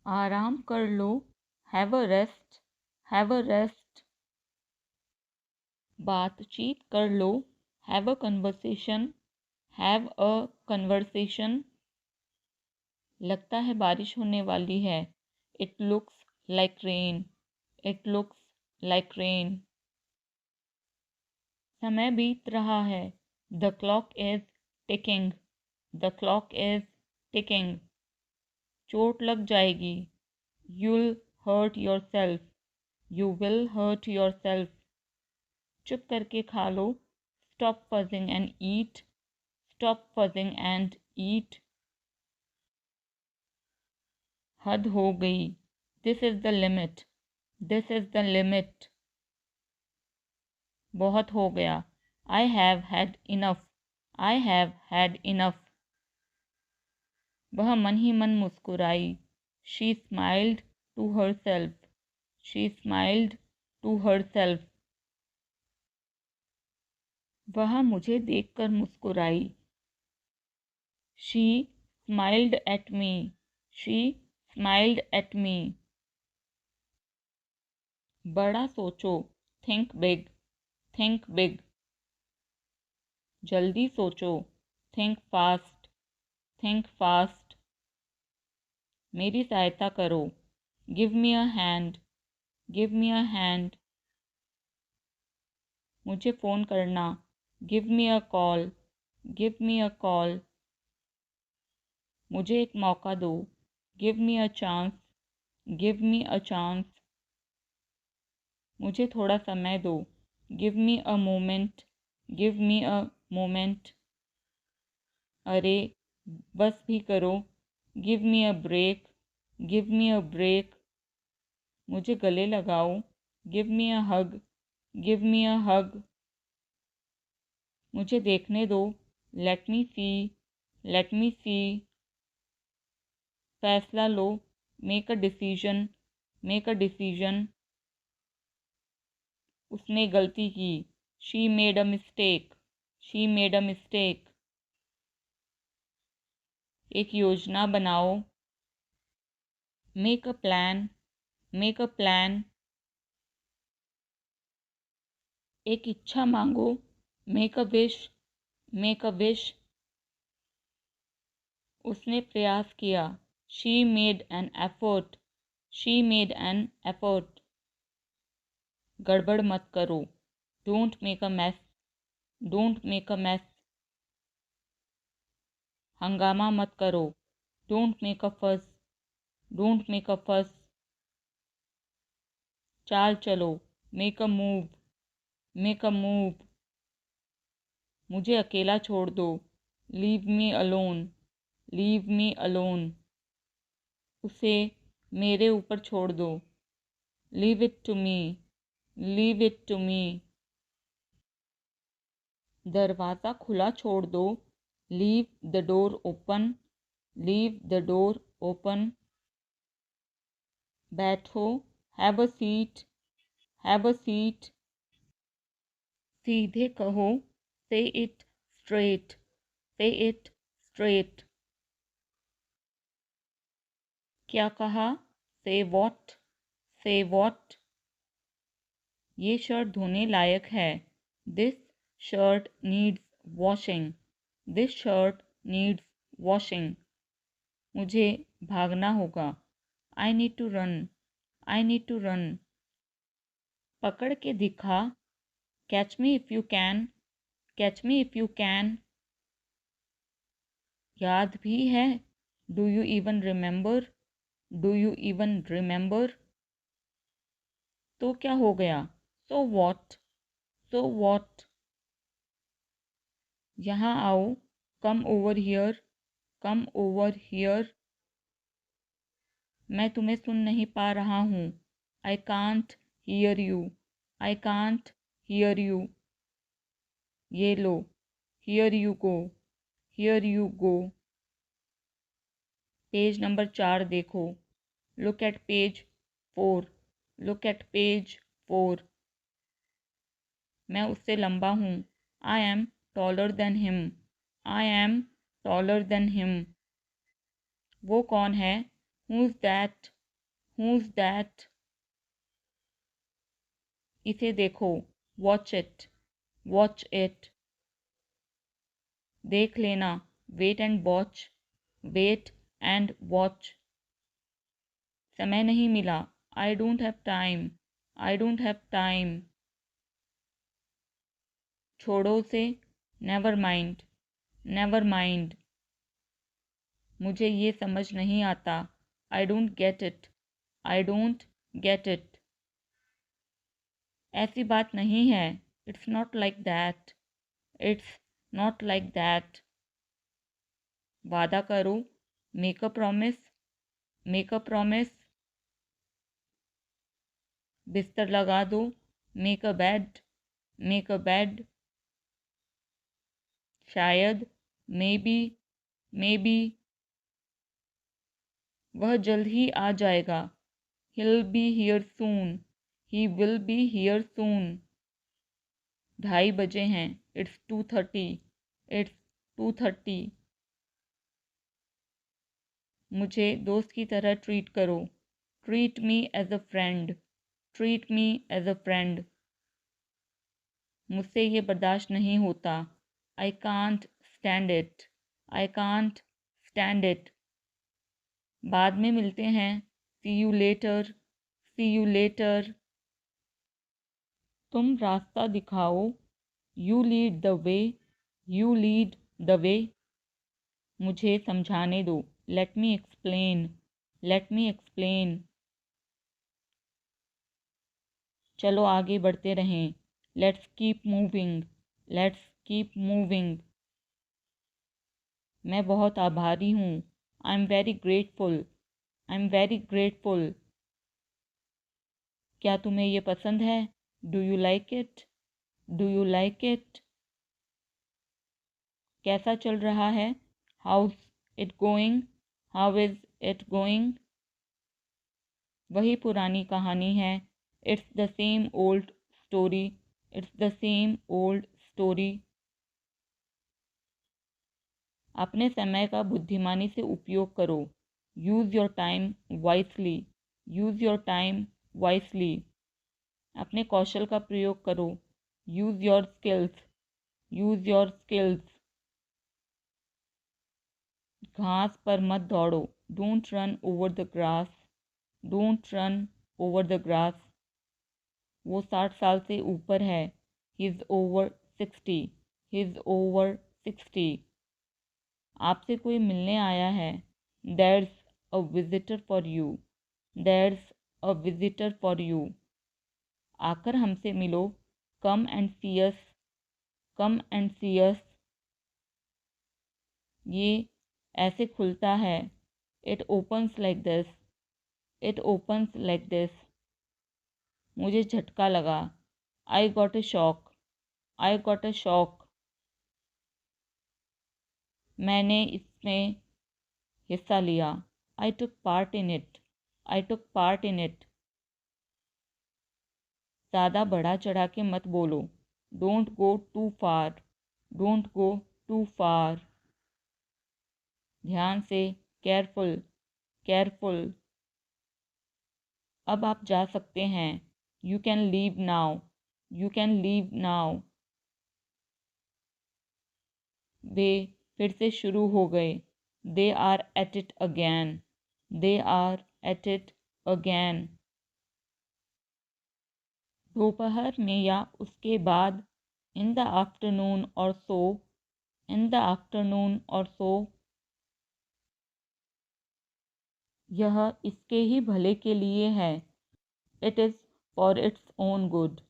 आराम कर लो, have a rest, have a rest. बातचीत कर लो, have a conversation, have a conversation. लगता है बारिश होने वाली है, it looks like rain, it looks like rain. समय बीत रहा है, the clock is ticking, the clock is ticking. चोट लग जाएगी, you'll hurt yourself, you will hurt yourself। चुप करके खा लो, stop fussing and eat, stop fussing and eat। हद हो गई, this is the limit, this is the limit। बहुत हो गया, I have had enough, I have had enough। वह मन ही मन मुस्कुराई, she smiled to herself, she smiled to herself। वह मुझे देखकर मुस्कुराई, she smiled at me, she smiled at me। बड़ा सोचो, think big, think big। जल्दी सोचो, think fast, think fast। मेरी सहायता करो, give me a hand, give me a hand। मुझे फ़ोन करना, give me a call, give me a call। मुझे एक मौका दो, give me a chance, give me a chance। मुझे थोड़ा समय दो, give me a moment, give me a moment। अरे बस भी करो, give me a break, give me a break। मुझे गले लगाओ, give me a hug, give me a hug। मुझे देखने दो, let me see, let me see। फैसला लो, make a decision, make a decision। उसने गलती की, she made a mistake, she made a mistake। एक योजना बनाओ, make a plan, make a plan। एक इच्छा मांगो, make a wish, make a wish। उसने प्रयास किया, she made an effort, she made an effort। गड़बड़ मत करो, don't make a mess, don't make a mess। हंगामा मत करो, don't make a fuss, don't make a fuss। चाल चलो, make a move, make a move। मुझे अकेला छोड़ दो, leave me alone, leave me alone। उसे मेरे ऊपर छोड़ दो, leave it to me, leave it to me। दरवाज़ा खुला छोड़ दो, leave the door open, leave the door open। बैठो, have a seat, have a seat। सीधे कहो, say it straight, say it straight। क्या कहा, say what, say what। ये शर्ट धोने लायक है, this shirt needs washing, this shirt needs washing। मुझे भागना होगा, I need to run, I need to run। पकड़ के दिखा, catch me if you can, catch me if you can। याद भी है, do you even remember, do you even remember। तो क्या हो गया, so what, so what। यहाँ आओ, come over here, come over here। मैं तुम्हें सुन नहीं पा रहा हूँ, I can't hear you, I can't hear you। ये लो, here you go, here you go। Page number 4 देखो, look at page 4, look at page 4। मैं उससे लंबा हूँ, I am taller than him, I am taller than him। वो कौन है, Who's that? Who's that? इसे देखो. Watch it. Watch it. देख लेना. Wait and watch. Wait and watch. समय नहीं मिला. I don't have time. I don't have time. छोड़ो उसे. Never mind. Never mind. मुझे ये समझ नहीं आता. I don't get it. I don't get it. ऐसी बात नहीं है. It's not like that. It's not like that. वादा करो. Make a promise. Make a promise. बिस्तर लगा दो. Make a bed. Make a bed. शायद. Maybe. Maybe. वह जल्द ही आ जाएगा. He'll be here soon. He will be here soon. 2:30 बजे हैं. It's 2:30. It's 2:30. मुझे दोस्त की तरह ट्रीट करो. Treat me as a friend. Treat me as a friend. मुझसे ये बर्दाश्त नहीं होता. I can't stand it. I can't stand it. बाद में मिलते हैं. See you later. See you later. तुम रास्ता दिखाओ. You lead the way. You lead the way. मुझे समझाने दो. Let me explain. Let me explain. चलो आगे बढ़ते रहें. Let's keep moving. Let's keep moving. मैं बहुत आभारी हूँ. I'm very grateful. I'm very grateful. क्या तुम्हें ये पसंद है? Do you like it? Do you like it? कैसा चल रहा है? How's it going? How is it going? वही पुरानी कहानी है. It's the same old story. It's the same old story. अपने समय का बुद्धिमानी से उपयोग करो. Use your time wisely. Use your time wisely. अपने कौशल का प्रयोग करो. Use your skills. Use your skills. घास पर मत दौड़ो. Don't run over the grass. Don't run over the grass. वो 60 साल से ऊपर है. He's over 60. He's over 60. आपसे कोई मिलने आया है. There's a visitor for you. There's a visitor for you. आकर हमसे मिलो. Come and see us. Come and see us. ये ऐसे खुलता है. It opens like this. It opens like this. मुझे झटका लगा. I got a shock. I got a shock. मैंने इसमें हिस्सा लिया. I took part in it. I took part in it. ज़्यादा बढ़ा चढ़ा के मत बोलो. Don't go too far. Don't go too far. ध्यान से. Careful. Careful. अब आप जा सकते हैं. You can leave now. You can leave now. वे फिर से शुरू हो गए. They are at it again. They are at it again. दोपहर में या उसके बाद. In the afternoon or so. In the afternoon or so. यह इसके ही भले के लिए है. It is for its own good.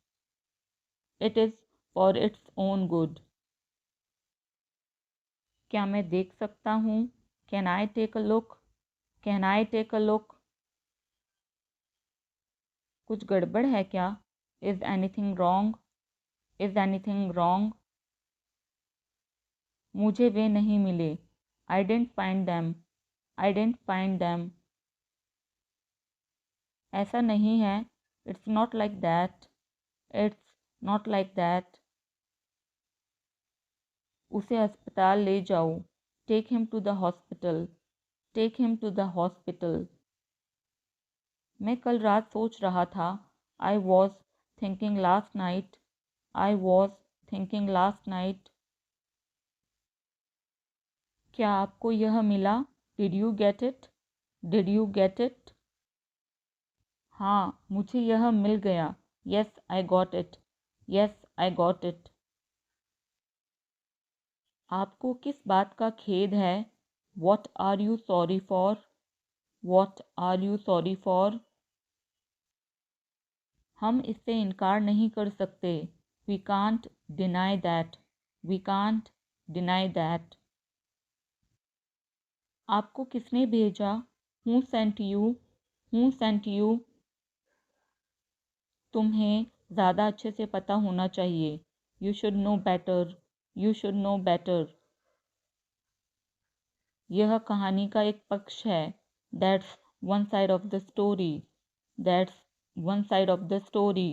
It is for its own good. क्या मैं देख सकता हूँ? Can I take a look? Can I take a look? कुछ गड़बड़ है क्या? Is anything wrong? Is anything wrong? मुझे वे नहीं मिले. I didn't find them. I didn't find them. ऐसा नहीं है. It's not like that. It's not like that. उसे अस्पताल ले जाओ. Take him to the hospital. Take him to the hospital. मैं कल रात सोच रहा था। I was thinking last night. I was thinking last night. क्या आपको यह मिला? Did you get it? Did you get it? हाँ, मुझे यह मिल गया। Yes I got it. Yes I got it. आपको किस बात का खेद है? What are you sorry for? What are you sorry for? हम इससे इनकार नहीं कर सकते। We can't deny that. We can't deny that. आपको किसने भेजा? Who sent you? Who sent you? तुम्हें ज़्यादा अच्छे से पता होना चाहिए। You should know better. You should know better. यह कहानी का एक पक्ष है। That's one side of the story. That's one side of the story.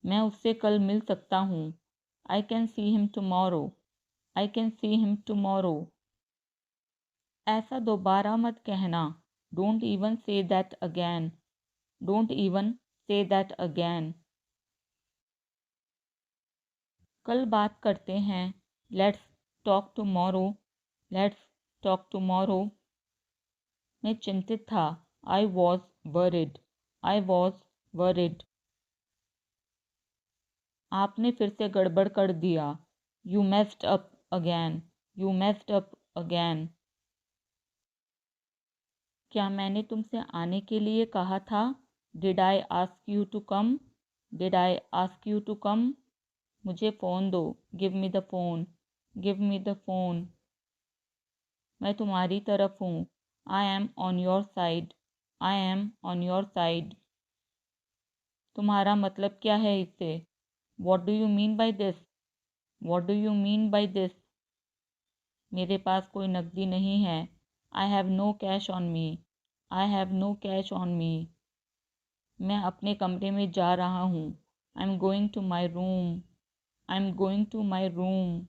मैं उससे कल मिल सकता हूँ। I can see him tomorrow. I can see him tomorrow. ऐसा दोबारा मत कहना। Don't even say that again. Don't even say that again. कल बात करते हैं। Let's talk tomorrow. Let's talk tomorrow. मैं चिंतित था। I was worried. I was worried. आपने फिर से गड़बड़ कर दिया। You messed up again. You messed up again. क्या मैंने तुमसे आने के लिए कहा था? Did I ask you to come? Did I ask you to come? मुझे फ़ोन दो। Give me the phone. Give me the phone. मैं तुम्हारी तरफ हूँ। I am on your side. I am on your side. तुम्हारा मतलब क्या है इससे? What do you mean by this? What do you mean by this? मेरे पास कोई नकदी नहीं है। I have no cash on me. I have no cash on me. मैं अपने कमरे में जा रहा हूँ। I am going to my room. I am going to my room.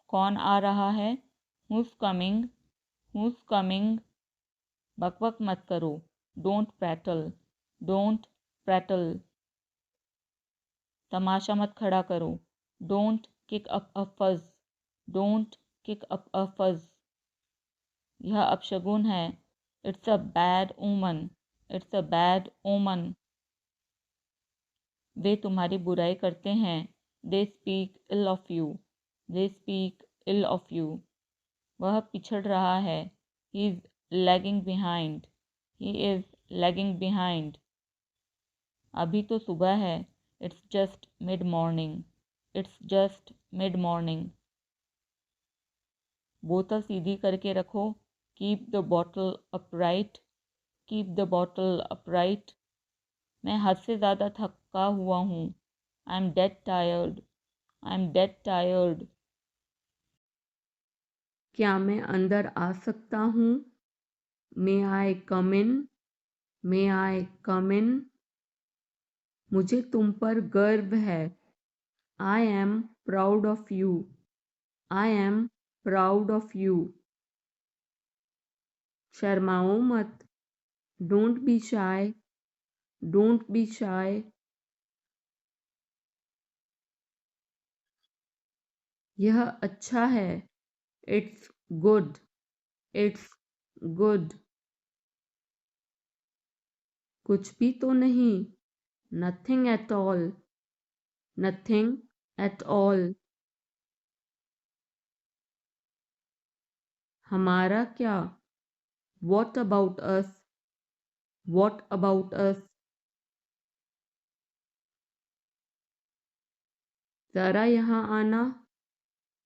कौन आ रहा है? Who's coming? Who's coming? बकबक मत करो। डोंट प्रैटल। डोंट प्रैटल। तमाशा मत खड़ा करो। Don't kick up a fuss. Don't kick up a fuss. यह अपशगुन है। It's a bad omen. It's a bad omen. वे तुम्हारी बुराई करते हैं। They speak ill of you. They speak ill of you. वह पिछड़ रहा है। He is lagging behind. He is lagging behind. अभी तो सुबह है। It's just mid morning. It's just mid morning. बोतल सीधी करके रखो। Keep the bottle upright. Keep the bottle upright. मैं हद से ज़्यादा थका हुआ हूँ। I am dead tired. I am dead tired. क्या मैं अंदर आ सकता हूँ? मे आई कम इन? मे आई कम इन? मुझे तुम पर गर्व है। I am proud of you. I am proud of you. शर्माओ मत। Don't be shy. Don't be shy. यह अच्छा है। It's good. It's good. कुछ भी तो नहीं। Nothing at all. Nothing at all. हमारा क्या? What about us? What about us? ज़रा यहाँ आना।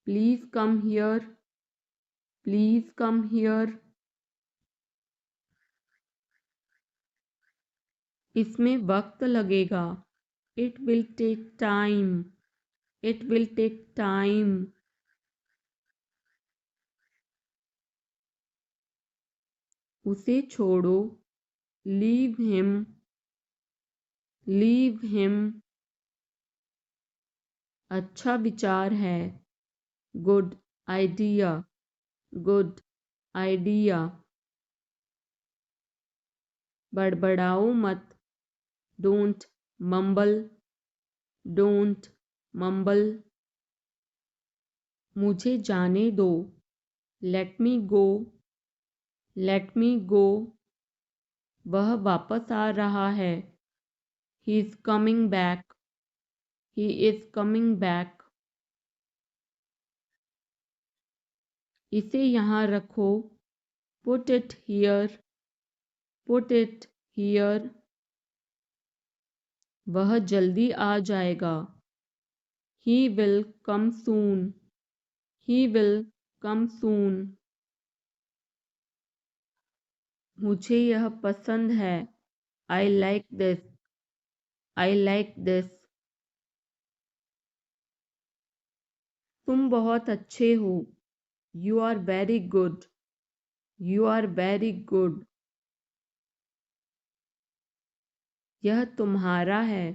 Please come here. Please come here. इसमें वक्त लगेगा। It will take time. It will take time. उसे छोड़ो। Leave him. Leave him. अच्छा विचार है। Good idea. Good idea. बड़बड़ाओ मत। Don't mumble, don't mumble. मुझे जाने दो। Let me go, let me go. वह वापस आ रहा है। He is coming back, he is coming back. इसे यहाँ रखो। Put it here, put it here. वह जल्दी आ जाएगा। He will come soon, he will come soon. मुझे यह पसंद है। I like this, I like this. तुम बहुत अच्छे हो। You are very good, you are very good. यह तुम्हारा है।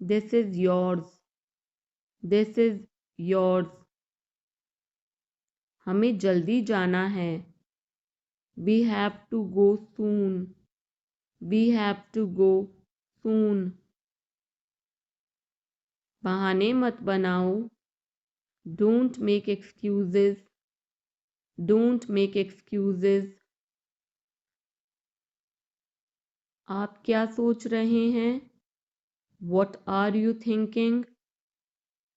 This is yours, this is yours. हमें जल्दी जाना है। We have to go soon, we have to go soon. बहाने मत बनाओ। Don't make excuses, don't make excuses. आप क्या सोच रहे हैं? What are you thinking,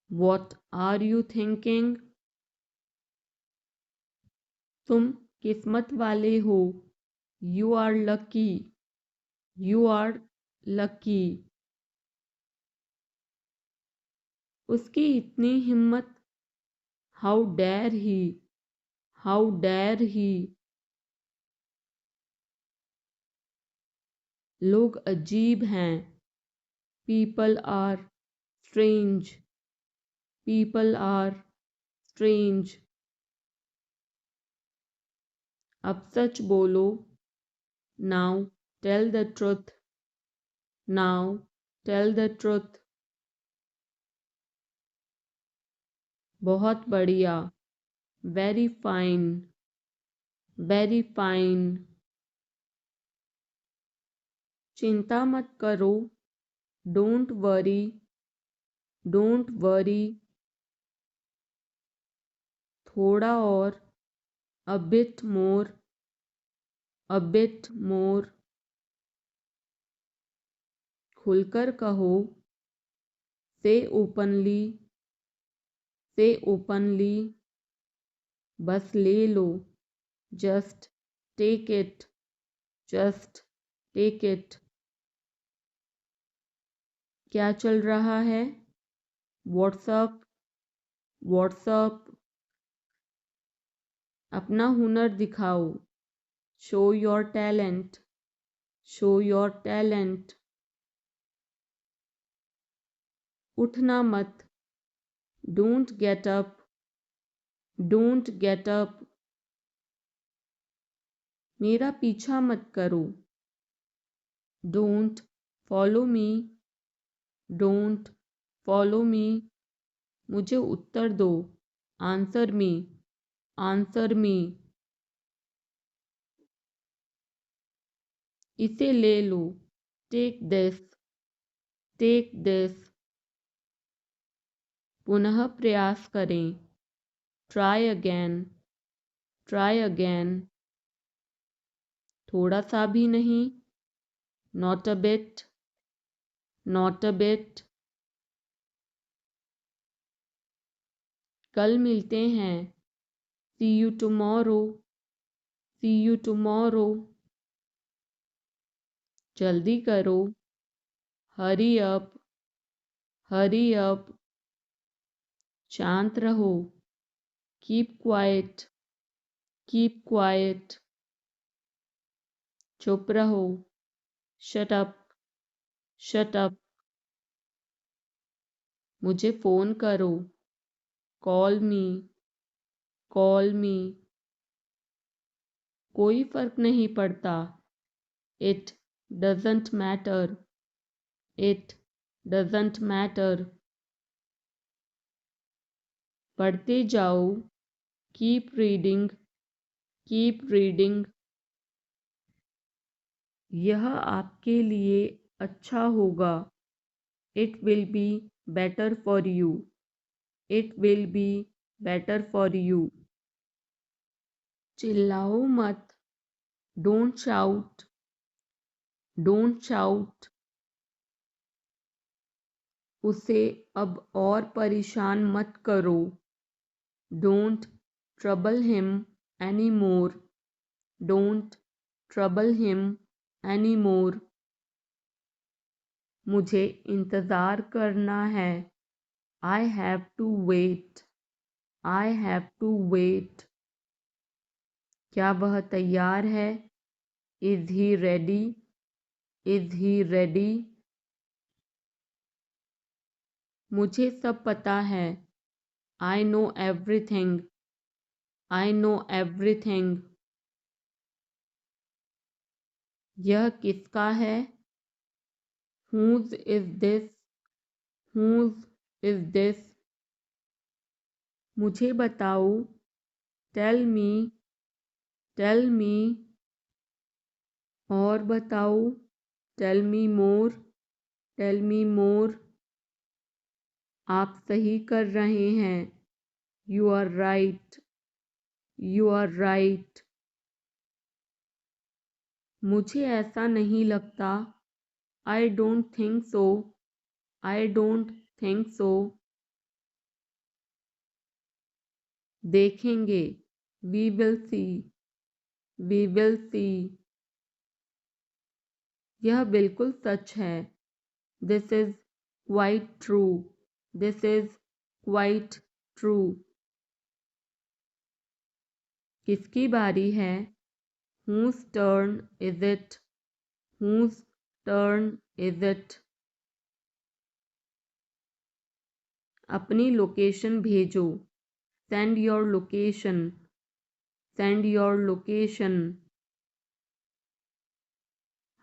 what are you thinking. तुम किस्मत वाले हो। You are lucky, you are lucky. उसकी इतनी हिम्मत। How dare he, how dare he. लोग अजीब हैं। People are strange, people are strange. अब सच बोलो। Now tell the truth, now tell the truth. बहुत बढ़िया। Very fine, very fine. चिंता मत करो। Don't worry, don't worry. थोड़ा और। A bit more, a bit more. खुलकर कहो। Say openly, say openly. बस ले लो। Just take it, just take it. क्या चल रहा है? What's up, what's up. अपना हुनर दिखाओ। Show your talent, show your talent. उठना मत। Don't get up, don't get up. मेरा पीछा मत करो। Don't follow me, don't follow me. मुझे उत्तर दो। Answer me, answer me. इसे ले लो। Take this, take this. पुनः प्रयास करें। Try again, try again. थोड़ा सा भी नहीं। Not a bit, not a bit. कल मिलते हैं। See you tomorrow, see you tomorrow. जल्दी करो। Hurry up, hurry up. शांत रहो। Keep quiet, keep quiet. चुप रहो। Shut up, shut up. मुझे फ़ोन करो। Call me, call me. कोई फर्क नहीं पड़ता। It doesn't matter, it doesn't matter. पढ़ते जाओ। Keep reading, keep reading. यह आपके लिए अच्छा होगा। It will be better for you. It will be better for you. चिल्लाओ मत। Don't shout. Don't shout. उसे अब और परेशान मत करो। Don't trouble him any more. Don't trouble him any more. मुझे इंतज़ार करना है। I have to wait. I have to wait. क्या वह तैयार है? Is he ready? Is he ready? मुझे सब पता है। I know everything. I know everything. यह किसका है? Whose is this? Whose is this? मुझे बताओ। Tell me. Tell me. और बताओ। Tell me more. Tell me more. आप सही कर रहे हैं। You are right. You are right. मुझे ऐसा नहीं लगता। I don't think so. I don't think so. देखेंगे। We will see. We will see. यह बिल्कुल सच है। This is quite true. This is quite true. किसकी बारी है? Whose turn is it? Whose turn is it? अपनी लोकेशन भेजो। Send your location. Send your location.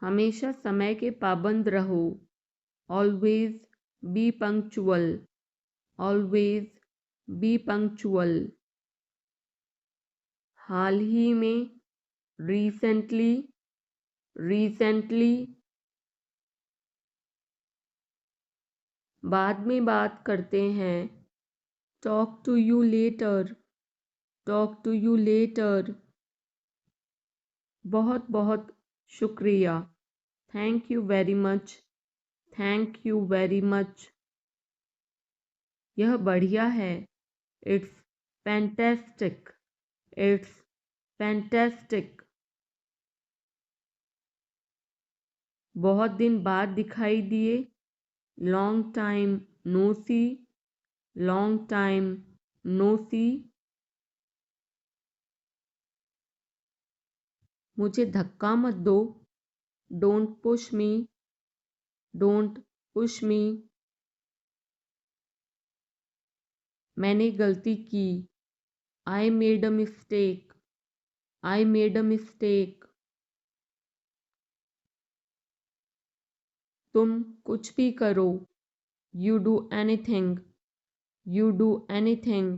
हमेशा समय के पाबंद रहो। Always be punctual. Always be punctual. हाल ही में। Recently. Recently. बाद में बात करते हैं। Talk to you later. Talk to you later. बहुत बहुत शुक्रिया। Thank you very much. Thank you very much. यह बढ़िया है। It's fantastic. It's fantastic. बहुत दिन बाद दिखाई दिए। Long time no see. Long time no see. मुझे धक्का मत दो। Don't push me. Don't push me. मैंने गलती की। I made a mistake. I made a mistake. तुम कुछ भी करो। You do anything. You do anything.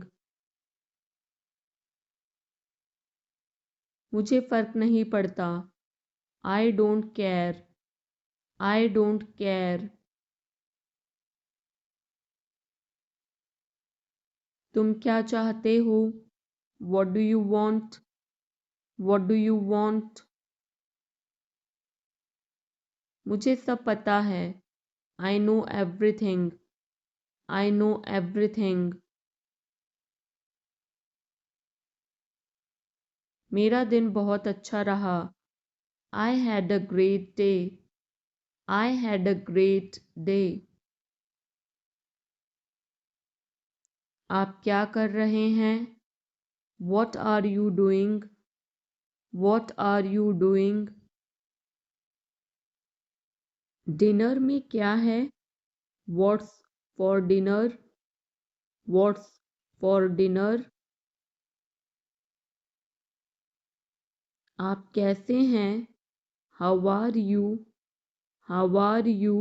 मुझे फ़र्क नहीं पड़ता। I don't care. I don't care. तुम क्या चाहते हो? What do you want? What do you want? मुझे सब पता है। I know everything. I know everything. मेरा दिन बहुत अच्छा रहा। I had a great day. I had a great day. आप क्या कर रहे हैं? What are you doing? What are you doing? Dinner में क्या है? What's for dinner? What's for dinner? आप कैसे हैं? How are you? How are you?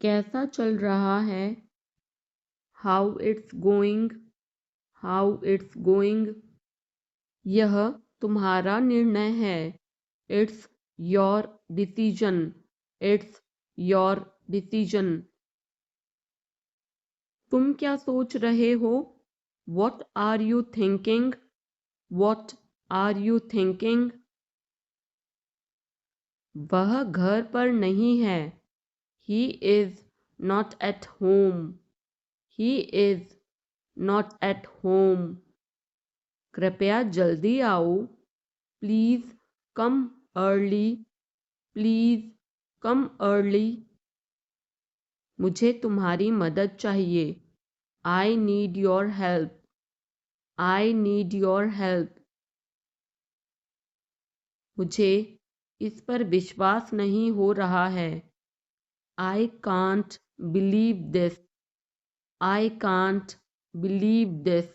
कैसा चल रहा है? How it's going? How it's going? यह तुम्हारा निर्णय है। It's your decision. It's your decision. तुम क्या सोच रहे हो? What are you thinking? What are you thinking? वह घर पर नहीं है। He is not at home. He is not at home. कृपया जल्दी आओ। Please come early. Please come early. मुझे तुम्हारी मदद चाहिए। I need your help. I need your help. मुझे इस पर विश्वास नहीं हो रहा है। I can't believe this. I can't believe this.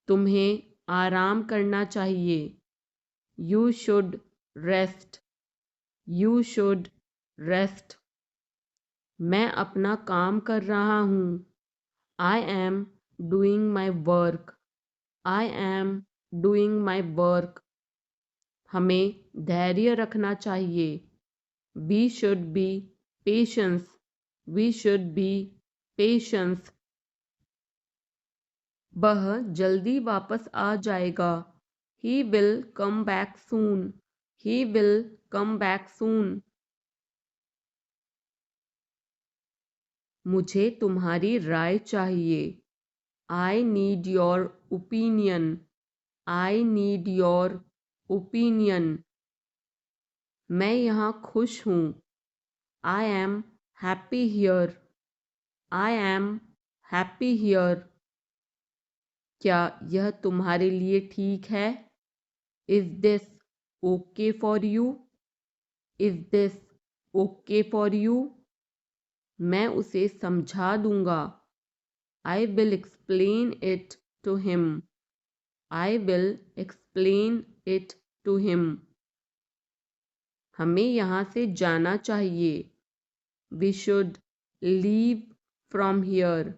तुम्हें आराम करना चाहिए। You should rest. You should rest. मैं अपना काम कर रहा हूँ। I am doing my work. I am doing my work. हमें धैर्य रखना चाहिए। We should be patience. We should be patience. वह जल्दी वापस आ जाएगा। He will come back soon. He will come back soon. मुझे तुम्हारी राय चाहिए। I need your opinion. I need your opinion. मैं यहाँ खुश हूँ। I am happy here. I am happy here. क्या यह तुम्हारे लिए ठीक है? Is this okay for you? Is this okay for you? मैं उसे समझा दूंगा। I will explain it to him. I will explain it to him. हमें यहाँ से जाना चाहिए। We should leave from here.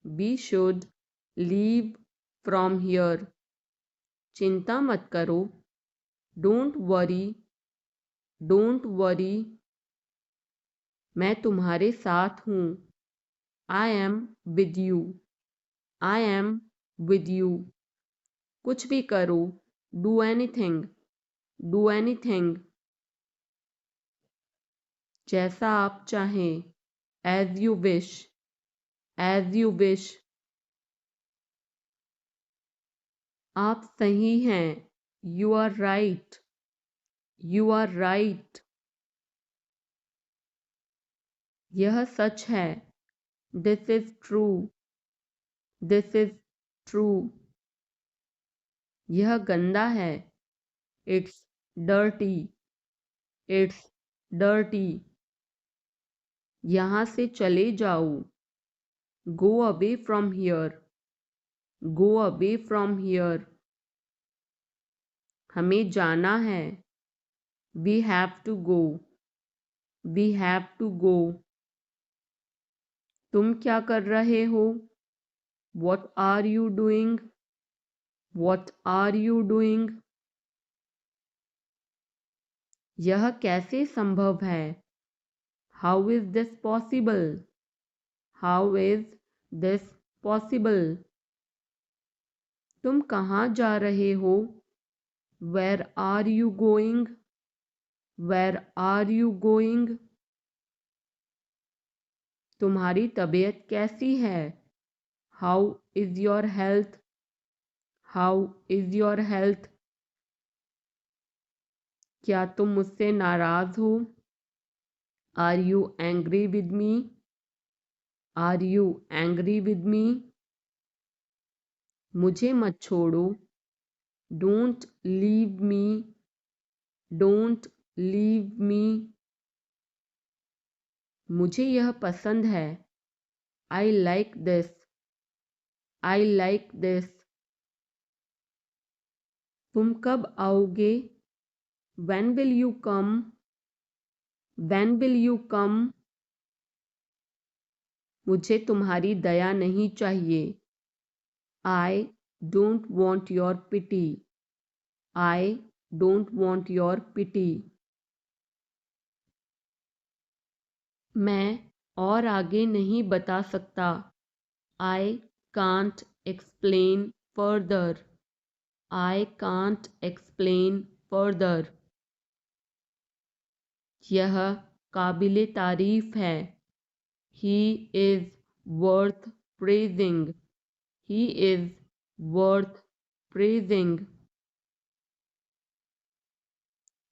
We should leave from here. चिंता मत करो। Don't worry. Don't worry. मैं तुम्हारे साथ हूँ। I am with you. I am with you. कुछ भी करो। Do anything. Do anything. जैसा आप चाहें। As you wish. As you wish. आप सही हैं। You are right. You are right. यह सच है। This is true. This is true. यह गंदा है। It's dirty. It's dirty. यहाँ से चले जाओ। Go away from here. Go away from here. हमें जाना है। We have to go. We have to go. तुम क्या कर रहे हो? What are you doing? What are you doing? यह कैसे संभव है? How is this possible? How is this possible? तुम कहाँ जा रहे हो? Where are you going? Where are you going? तुम्हारी तबीयत कैसी है? How is your health? How is your health? क्या तुम मुझसे नाराज हो? Are you angry with me? Are you angry with me? मुझे मत छोड़ो। Don't leave me. Don't leave me. मुझे यह पसंद है। I like this. I like this. तुम कब आओगे? When will you come? When will you come? मुझे तुम्हारी दया नहीं चाहिए। I don't want your pity. I don't want your pity. मैं और आगे नहीं बता सकता। I can't explain further. I can't explain further. यह काबिले तारीफ है। He is worth praising. He is worth praising.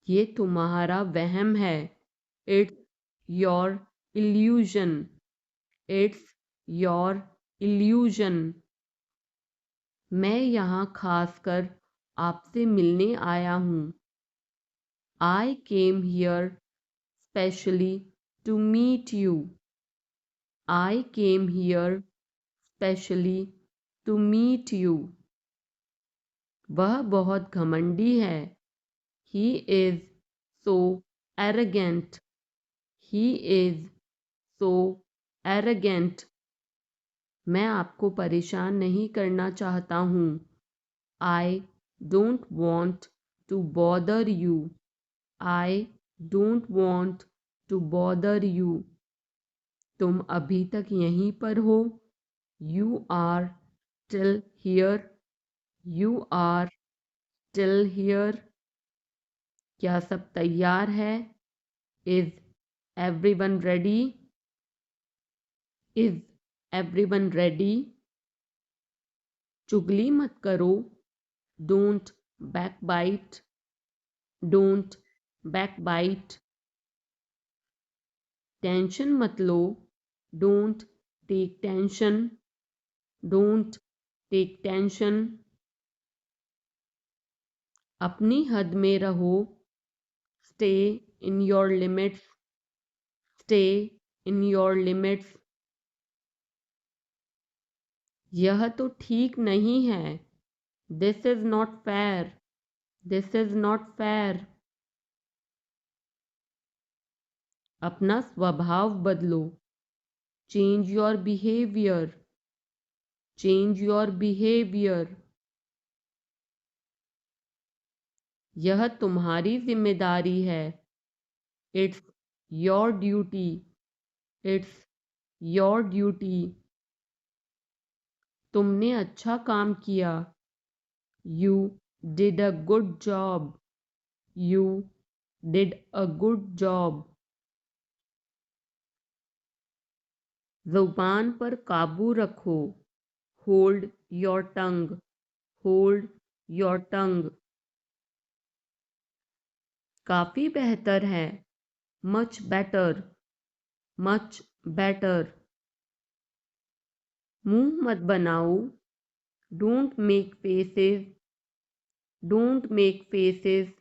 ये तुम्हारा वहम है। It's your illusion. It's your illusion. मैं यहाँ खासकर आपसे मिलने आया हूँ। I came here specially to meet you. I came here specially to meet you. वह बहुत घमंडी है। He is so arrogant. He is so arrogant. मैं आपको परेशान नहीं करना चाहता हूँ। I don't want to bother you. I don't want to bother you. तुम अभी तक यहीं पर हो। You are still here. You are still here. क्या सब तैयार है? Is everyone ready? Is everyone ready? चुगली मत करो। Don't backbite. Don't backbite. Tension मत लो। Don't take tension. Don't take tension. अपनी हद में रहो। Stay in your limits. Stay in your limits. यह तो ठीक नहीं है। This is not fair. This is not fair. अपना स्वभाव बदलो। Change your behaviour. Change your behaviour. यह तुम्हारी जिम्मेदारी है। It's your duty. It's your duty. तुमने अच्छा काम किया। You did a good job. You did a good job. जुबान पर काबू रखो। Hold your tongue. Hold your tongue. काफ़ी बेहतर है। Much better. Much better. मुंह मत बनाओ। Don't make faces. Don't make faces.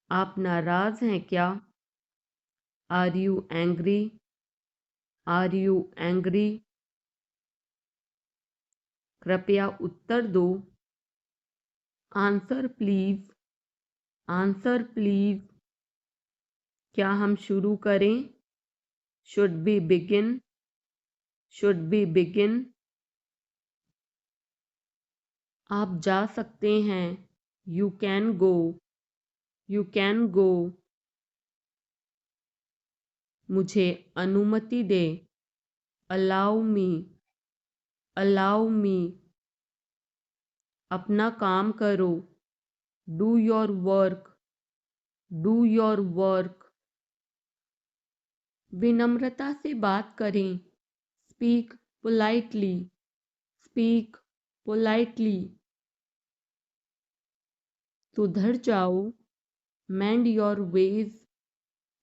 आप नाराज हैं क्या? Are you angry? Are you angry? कृपया उत्तर दो। Answer please. Answer please. क्या हम शुरू करें? Should we begin? Should we begin? आप जा सकते हैं। You can go. You can गो। मुझे अनुमति दे। Allow me. Allow me. अपना काम करो। Do your work. Do your work. विनम्रता से बात करें। Speak politely. Speak politely. सुधर जाओ। मेंड your ways.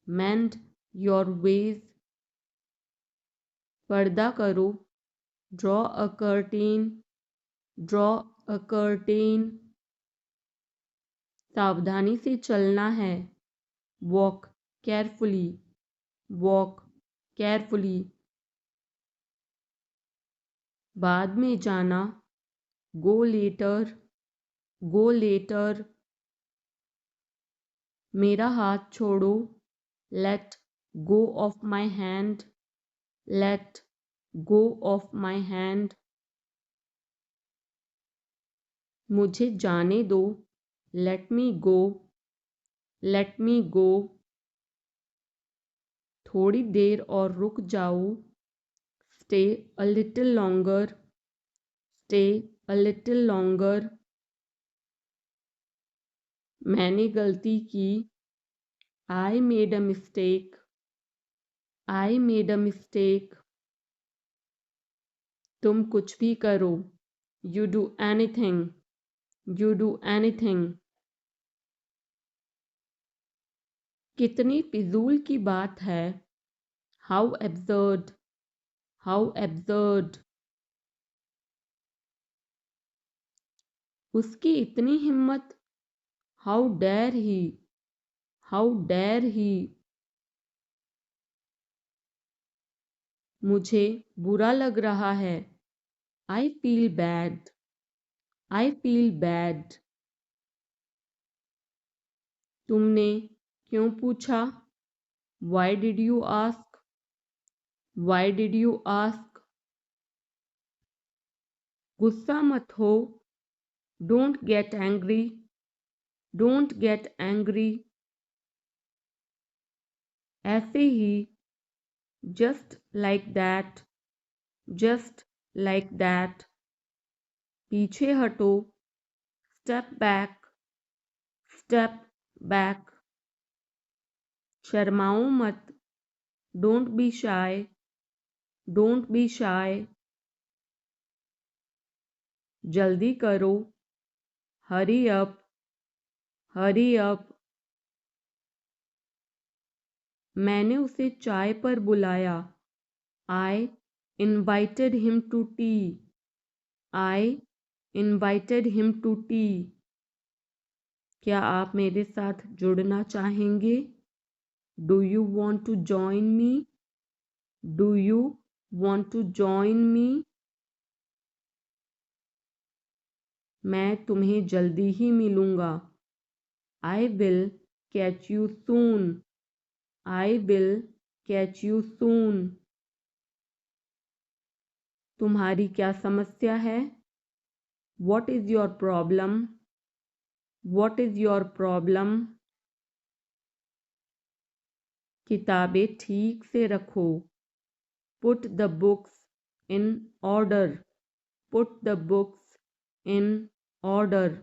Mend your ways. पर्दा करो। Draw a curtain. Draw a curtain. सावधानी से चलना है। Walk carefully. Walk carefully. बाद में जाना। गो लेटर। गो लेटर। मेरा हाथ छोड़ो। Let go of my hand. Let go of my hand. मुझे जाने दो, let me go, let me गो। थोड़ी देर और रुक जाओ, stay a little longer, stay a little longer. मैंने गलती की, आई made a mistake, I made a mistake. तुम कुछ भी करो, you do anything, you do anything. कितनी फिजूल की बात है, हाउ एब्सर्ड, हाउ एब्सर्ड। उसकी इतनी हिम्मत, how dare he, how dare he. मुझे बुरा लग रहा है, I feel bad, I feel bad. तुमने क्यों पूछा, why did you ask, why did you ask. गुस्सा मत हो, don't get angry, don't get angry. ऐसे ही, just like that, just like that. पीछे हटो, स्टेप बैक, स्टेप बैक। शर्माओ मत, don't be shy, don't be shy. जल्दी करो, हरी अप, हरी अप। मैंने उसे चाय पर बुलाया, I invited him to tea, I invited him to tea. क्या आप मेरे साथ जुड़ना चाहेंगे, do you want to join me, do you want to join me. मैं तुम्हें जल्दी ही मिलूँगा, I will catch you soon, I will catch you soon. तुम्हारी क्या समस्या है, what is your problem, what is your problem. किताबें ठीक से रखो, put the books in order, put the books in order.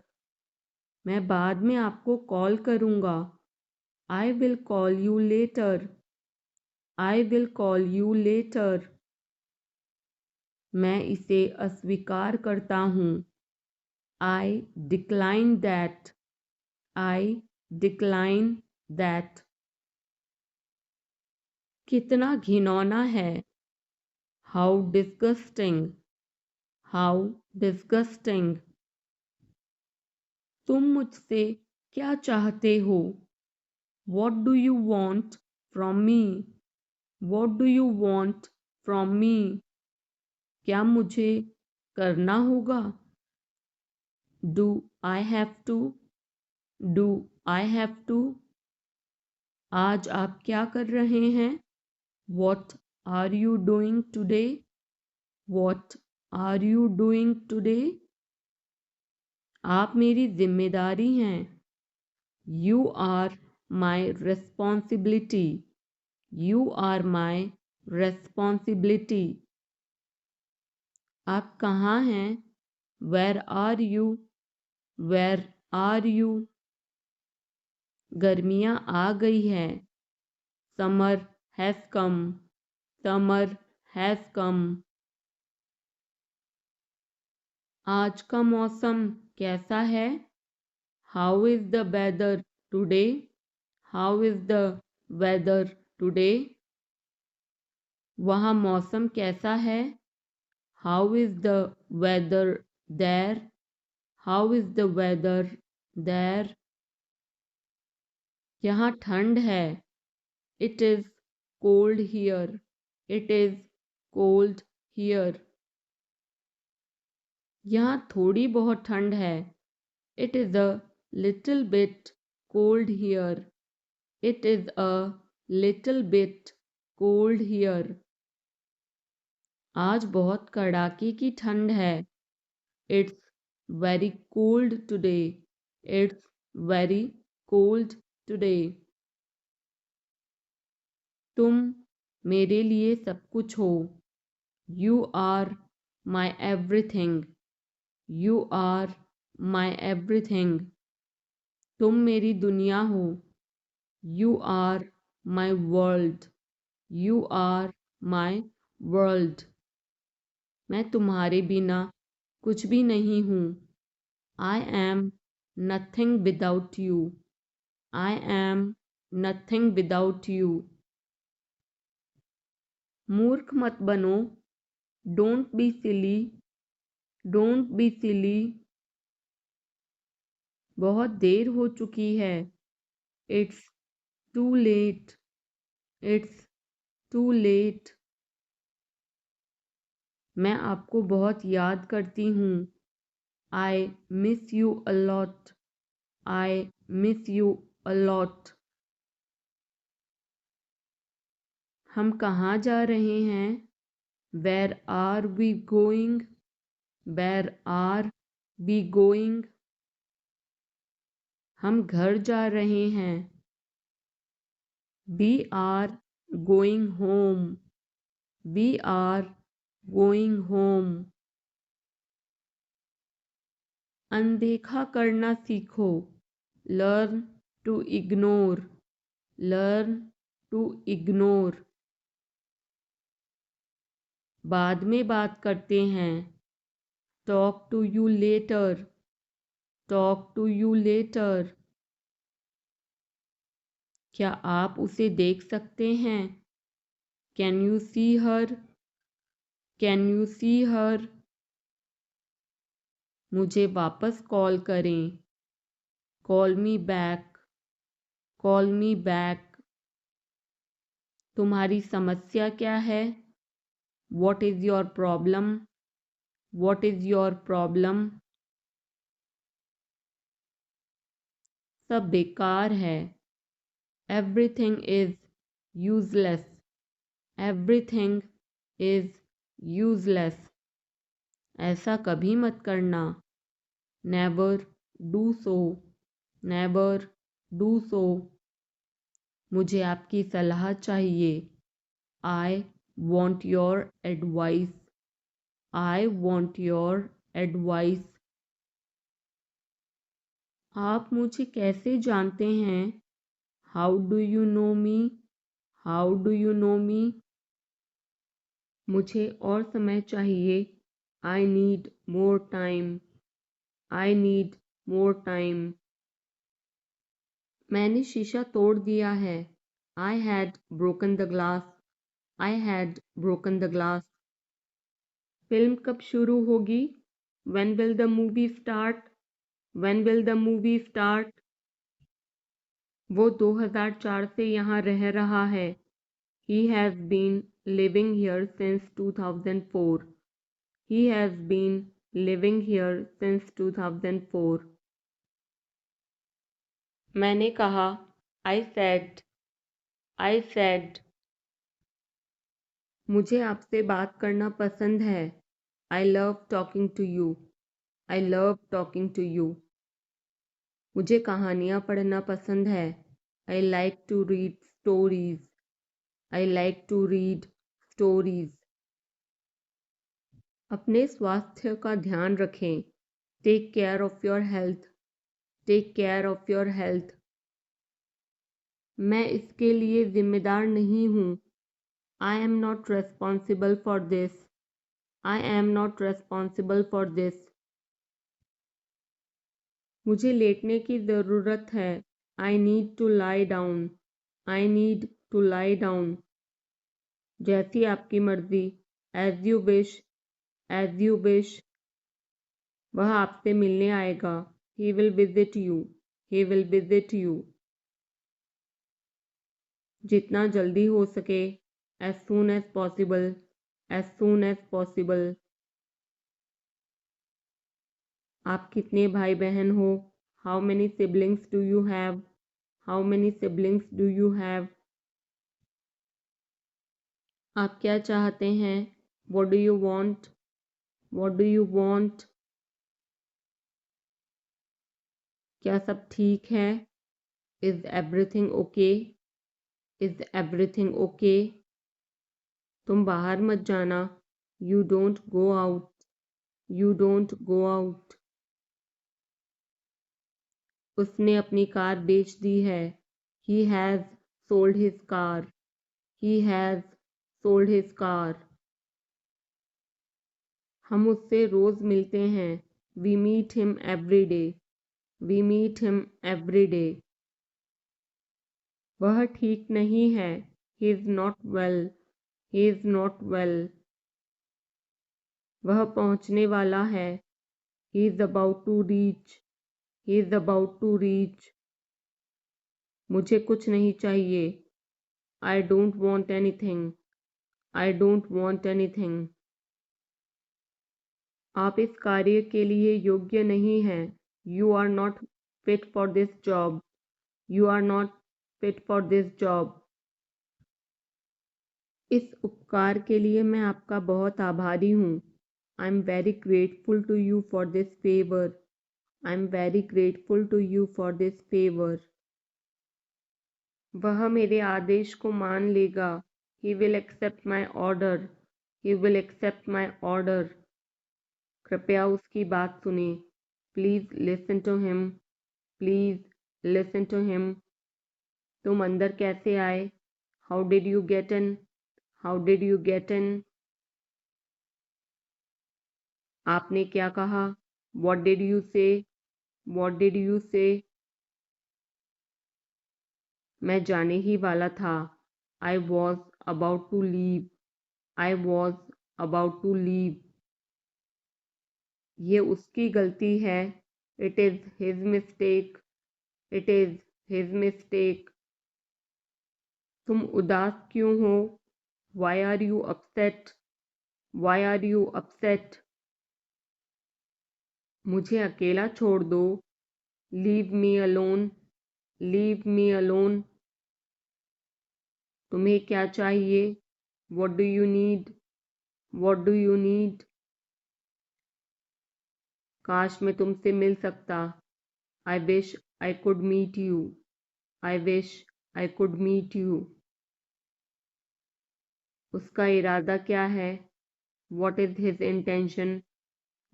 मैं बाद में आपको कॉल करूँगा, I will call you later, I will call you later. मैं इसे अस्वीकार करता हूँ, आई decline that, I decline that. कितना घिनौना है, हाउ डिस्गस्टिंग, हाउ डिस्गस्टिंग। तुम मुझसे क्या चाहते हो, what do you want from me, what do you want from me. क्या मुझे करना होगा, do I have to, do I have to. आज आप क्या कर रहे हैं, what are you doing today, what are you doing today. आप मेरी जिम्मेदारी हैं, you are my responsibility, you are my responsibility. आप कहाँ हैं, where are you, where are you. गर्मियाँ आ गई हैं, summer has come, summer has come. आज का मौसम कैसा है, how is the weather today, how is the weather today. वहाँ मौसम कैसा है, how is the weather there, how is the weather there. यहाँ ठंड है, it is cold here, it is cold here. यहाँ थोड़ी बहुत ठंड है, it is a little bit cold here, it is a little bit cold here. आज बहुत कड़ाके की ठंड है, it's very cold today. It's very cold today. तुम मेरे लिए सब कुछ हो. You are my everything. You are my everything. तुम मेरी दुनिया हो. You are my world. You are my world. मैं तुम्हारे बिना कुछ भी नहीं हूँ. I am nothing without you. I am nothing without you. मूर्ख मत बनो. Don't be silly. Don't be silly. बहुत देर हो चुकी है. It's too late. It's too late. मैं आपको बहुत याद करती हूँ. I miss you a lot. I miss you a lot. हम कहाँ जा रहे हैं? Where are we going? Where are we going? हम घर जा रहे हैं. We are going home. We are going home. अनदेखा करना सीखो. Learn to ignore. Learn to ignore. बाद में बात करते हैं. Talk to you later. Talk to you later. क्या आप उसे देख सकते हैं? Can you see her? Can you see her? मुझे वापस कॉल करें. Call me back. Call me back. तुम्हारी समस्या क्या है? What is your problem? What is your problem? सब बेकार है. Everything is useless. Everything is useless. ऐसा कभी मत करना. Never do so. Never do so. मुझे आपकी सलाह चाहिए. I want your advice. I want your advice. आप मुझे कैसे जानते हैं? How do you know me? How do you know me? मुझे और समय चाहिए. I need more time. I need more time. मैंने शीशा तोड़ दिया है. I had broken the glass. I had broken the glass. Film कब शुरू होगी? When will the movie start? When will the movie start? वो 2004 से यहाँ रह रहा है. He has been living here since 2004. He has been living here since 2004. मैंने कहा. I said. I said. मुझे आपसे बात करना पसंद है. I love talking to you. I love talking to you. मुझे कहानियाँ पढ़ना पसंद है. I like to read stories. I like to read stories. अपने स्वास्थ्य का ध्यान रखें. Take care of your health. Take care of your health. मैं इसके लिए जिम्मेदार नहीं हूँ. I am not responsible for this. I am not responsible for this. मुझे लेटने की ज़रूरत है. I need to lie down. I need to lie down. जैसी आपकी मर्जी. As you wish. As you wish. वह आपसे मिलने आएगा. He will visit you. He will visit you. जितना जल्दी हो सके. As soon as possible. As soon as possible. आप कितने भाई बहन हो? How many siblings do you have? How many siblings do you have? आप क्या चाहते हैं? What do you want? What do you want? क्या सब ठीक है? Is everything okay? Is everything okay? तुम बाहर मत जाना। You don't go out. You don't go out. उसने अपनी कार बेच दी है। He has sold his car. He has sold his car. हम उससे रोज मिलते हैं। We meet him every day. We meet him every day. वह ठीक नहीं है। He is not well. He is not well. वह पहुंचने वाला है। He is about to reach. He is about to reach. मुझे कुछ नहीं चाहिए। I don't want anything. I don't want anything. आप इस कार्य के लिए योग्य नहीं हैं। You are not fit for this job. You are not fit for this job. इस उपकार के लिए मैं आपका बहुत आभारी हूँ। I am very grateful to you for this favour. I am very grateful to you for this favour. वह मेरे आदेश को मान लेगा। He will accept my order. He will accept my order. कृपया उसकी बात सुने। Please listen to him. Please listen to him. तुम अंदर कैसे आए? How did you get in? How did you get in? आपने क्या कहा? What did you say? What did you say? मैं जाने ही वाला था। I was about to leave. I was about to leave. ये उसकी गलती है। It is his mistake. It is his mistake. तुम उदास क्यों हो? Why are you upset? Why are you upset? मुझे अकेला छोड़ दो। Leave me alone. Leave me alone. तुम्हें क्या चाहिए? What do you need? What do you need? काश मैं तुमसे मिल सकता। I wish I could meet you. I wish I could meet you. उसका इरादा क्या है? What is his intention?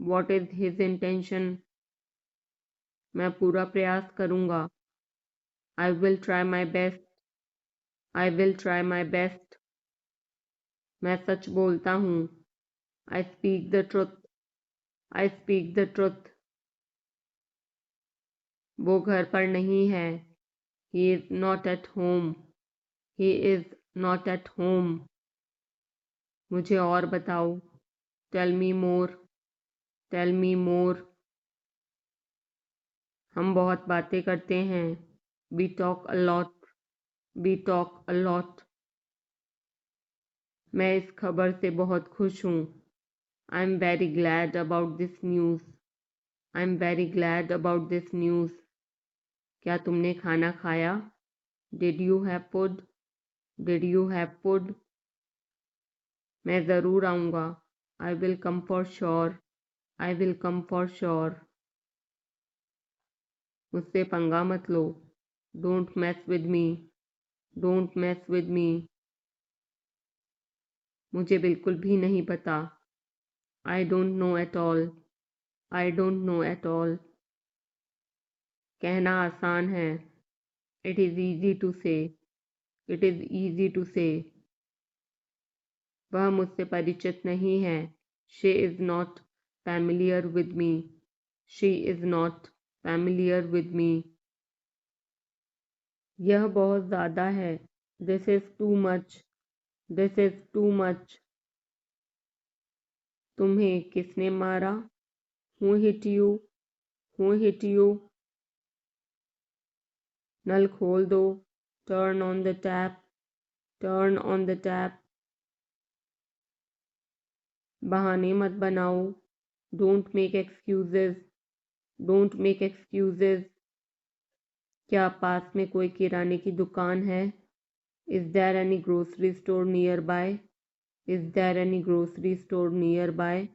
What is his intention? मैं पूरा प्रयास करूँगा। I will try my best. I will try my best. मैं सच बोलता हूँ। I speak the truth. I speak the truth. वो घर पर नहीं है। He is not at home. He is not at home. मुझे और बताओ। Tell me more. Tell me more. हम बहुत बातें करते हैं। We talk a lot. We talk a lot. मैं इस खबर से बहुत खुश हूँ। I am very glad about this news. I am very glad about this news. क्या तुमने खाना खाया? Did you have food? Did you have food? मैं ज़रूर आऊँगा। I will come for sure. I will come for sure. मुझसे पंगा मत लो। Don't mess with me. Don't mess with me. मुझे बिल्कुल भी नहीं पता। I don't know at all. I don't know at all. कहना आसान है। It is easy to say. It is easy to say. वह मुझसे परिचित नहीं है। She is not familiar with me. She is not familiar with me. यह बहुत ज़्यादा है। This is too much. This is too much. तुम्हें किसने मारा? Who hit you? Who hit you? नल खोल दो। Turn on the tap. Turn on the tap. बहाने मत बनाओ। Don't make excuses. Don't make excuses. क्या पास में कोई किराने की दुकान है? Is there any grocery store nearby? Is there any grocery store nearby?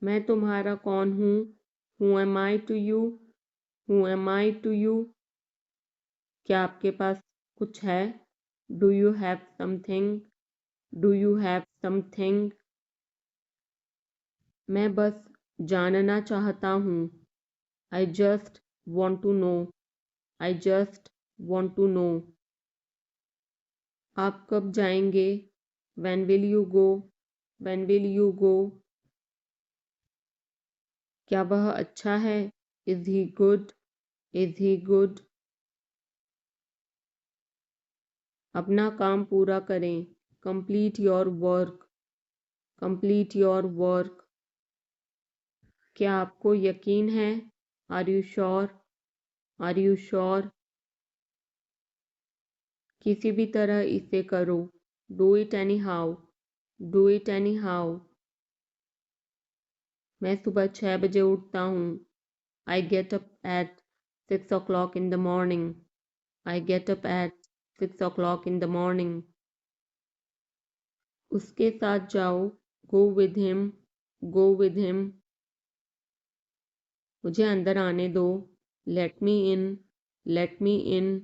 मैं तुम्हारा कौन हूँ? Who am I to you? Who am I to you? क्या आपके पास कुछ है? Do you have something? Do you have something? मैं बस जानना चाहता हूँ। I just want to know. I just want to know. आप कब जाएंगे? When will you go? When will you go? क्या वह अच्छा है? Is he good? Is he good? अपना काम पूरा करें। Complete your work. Complete your work. क्या आपको यकीन है? Are you sure? Are you sure? किसी भी तरह इसे करो। Do it anyhow. Do it anyhow. मैं सुबह 6 बजे उठता हूँ। I get up at 6 o'clock in the morning. I get up at 6 o'clock in the morning. उसके साथ जाओ। Go with him. Go with him. मुझे अंदर आने दो। Let me in. Let me in.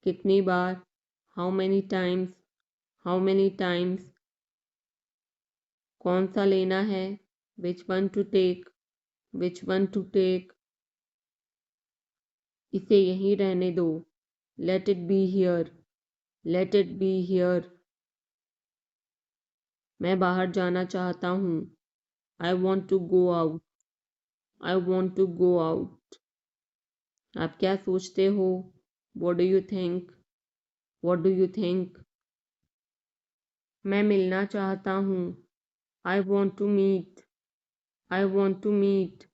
कितनी बार? How many times? How many times? कौन सा लेना है? Which one to take? Which one to take? इसे यहीं रहने दो। Let it be here. Let it be here. मैं बाहर जाना चाहता हूँ। I want to go out. I want to go out. आप क्या सोचते हो? What do you think? What do you think? मैं मिलना चाहता हूँ। I want to meet. I want to meet.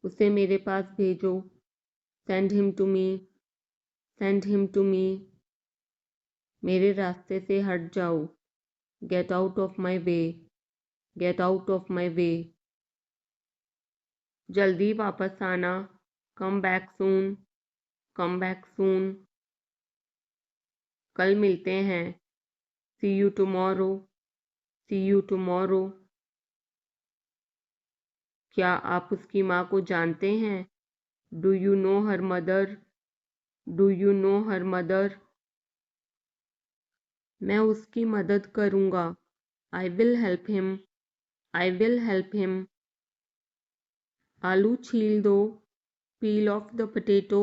उसे मेरे पास भेजो। Send him to me. Send him to me. मेरे रास्ते से हट जाओ। Get out of my way. Get out of my way. जल्दी वापस आना। Come back soon. Come back soon. कल मिलते हैं। See you tomorrow. See you tomorrow. क्या आप उसकी माँ को जानते हैं? Do you know her mother? Do you know her mother? मैं उसकी मदद करूँगा। I will help him. I will help him. आलू छील दो। Peel off the potato.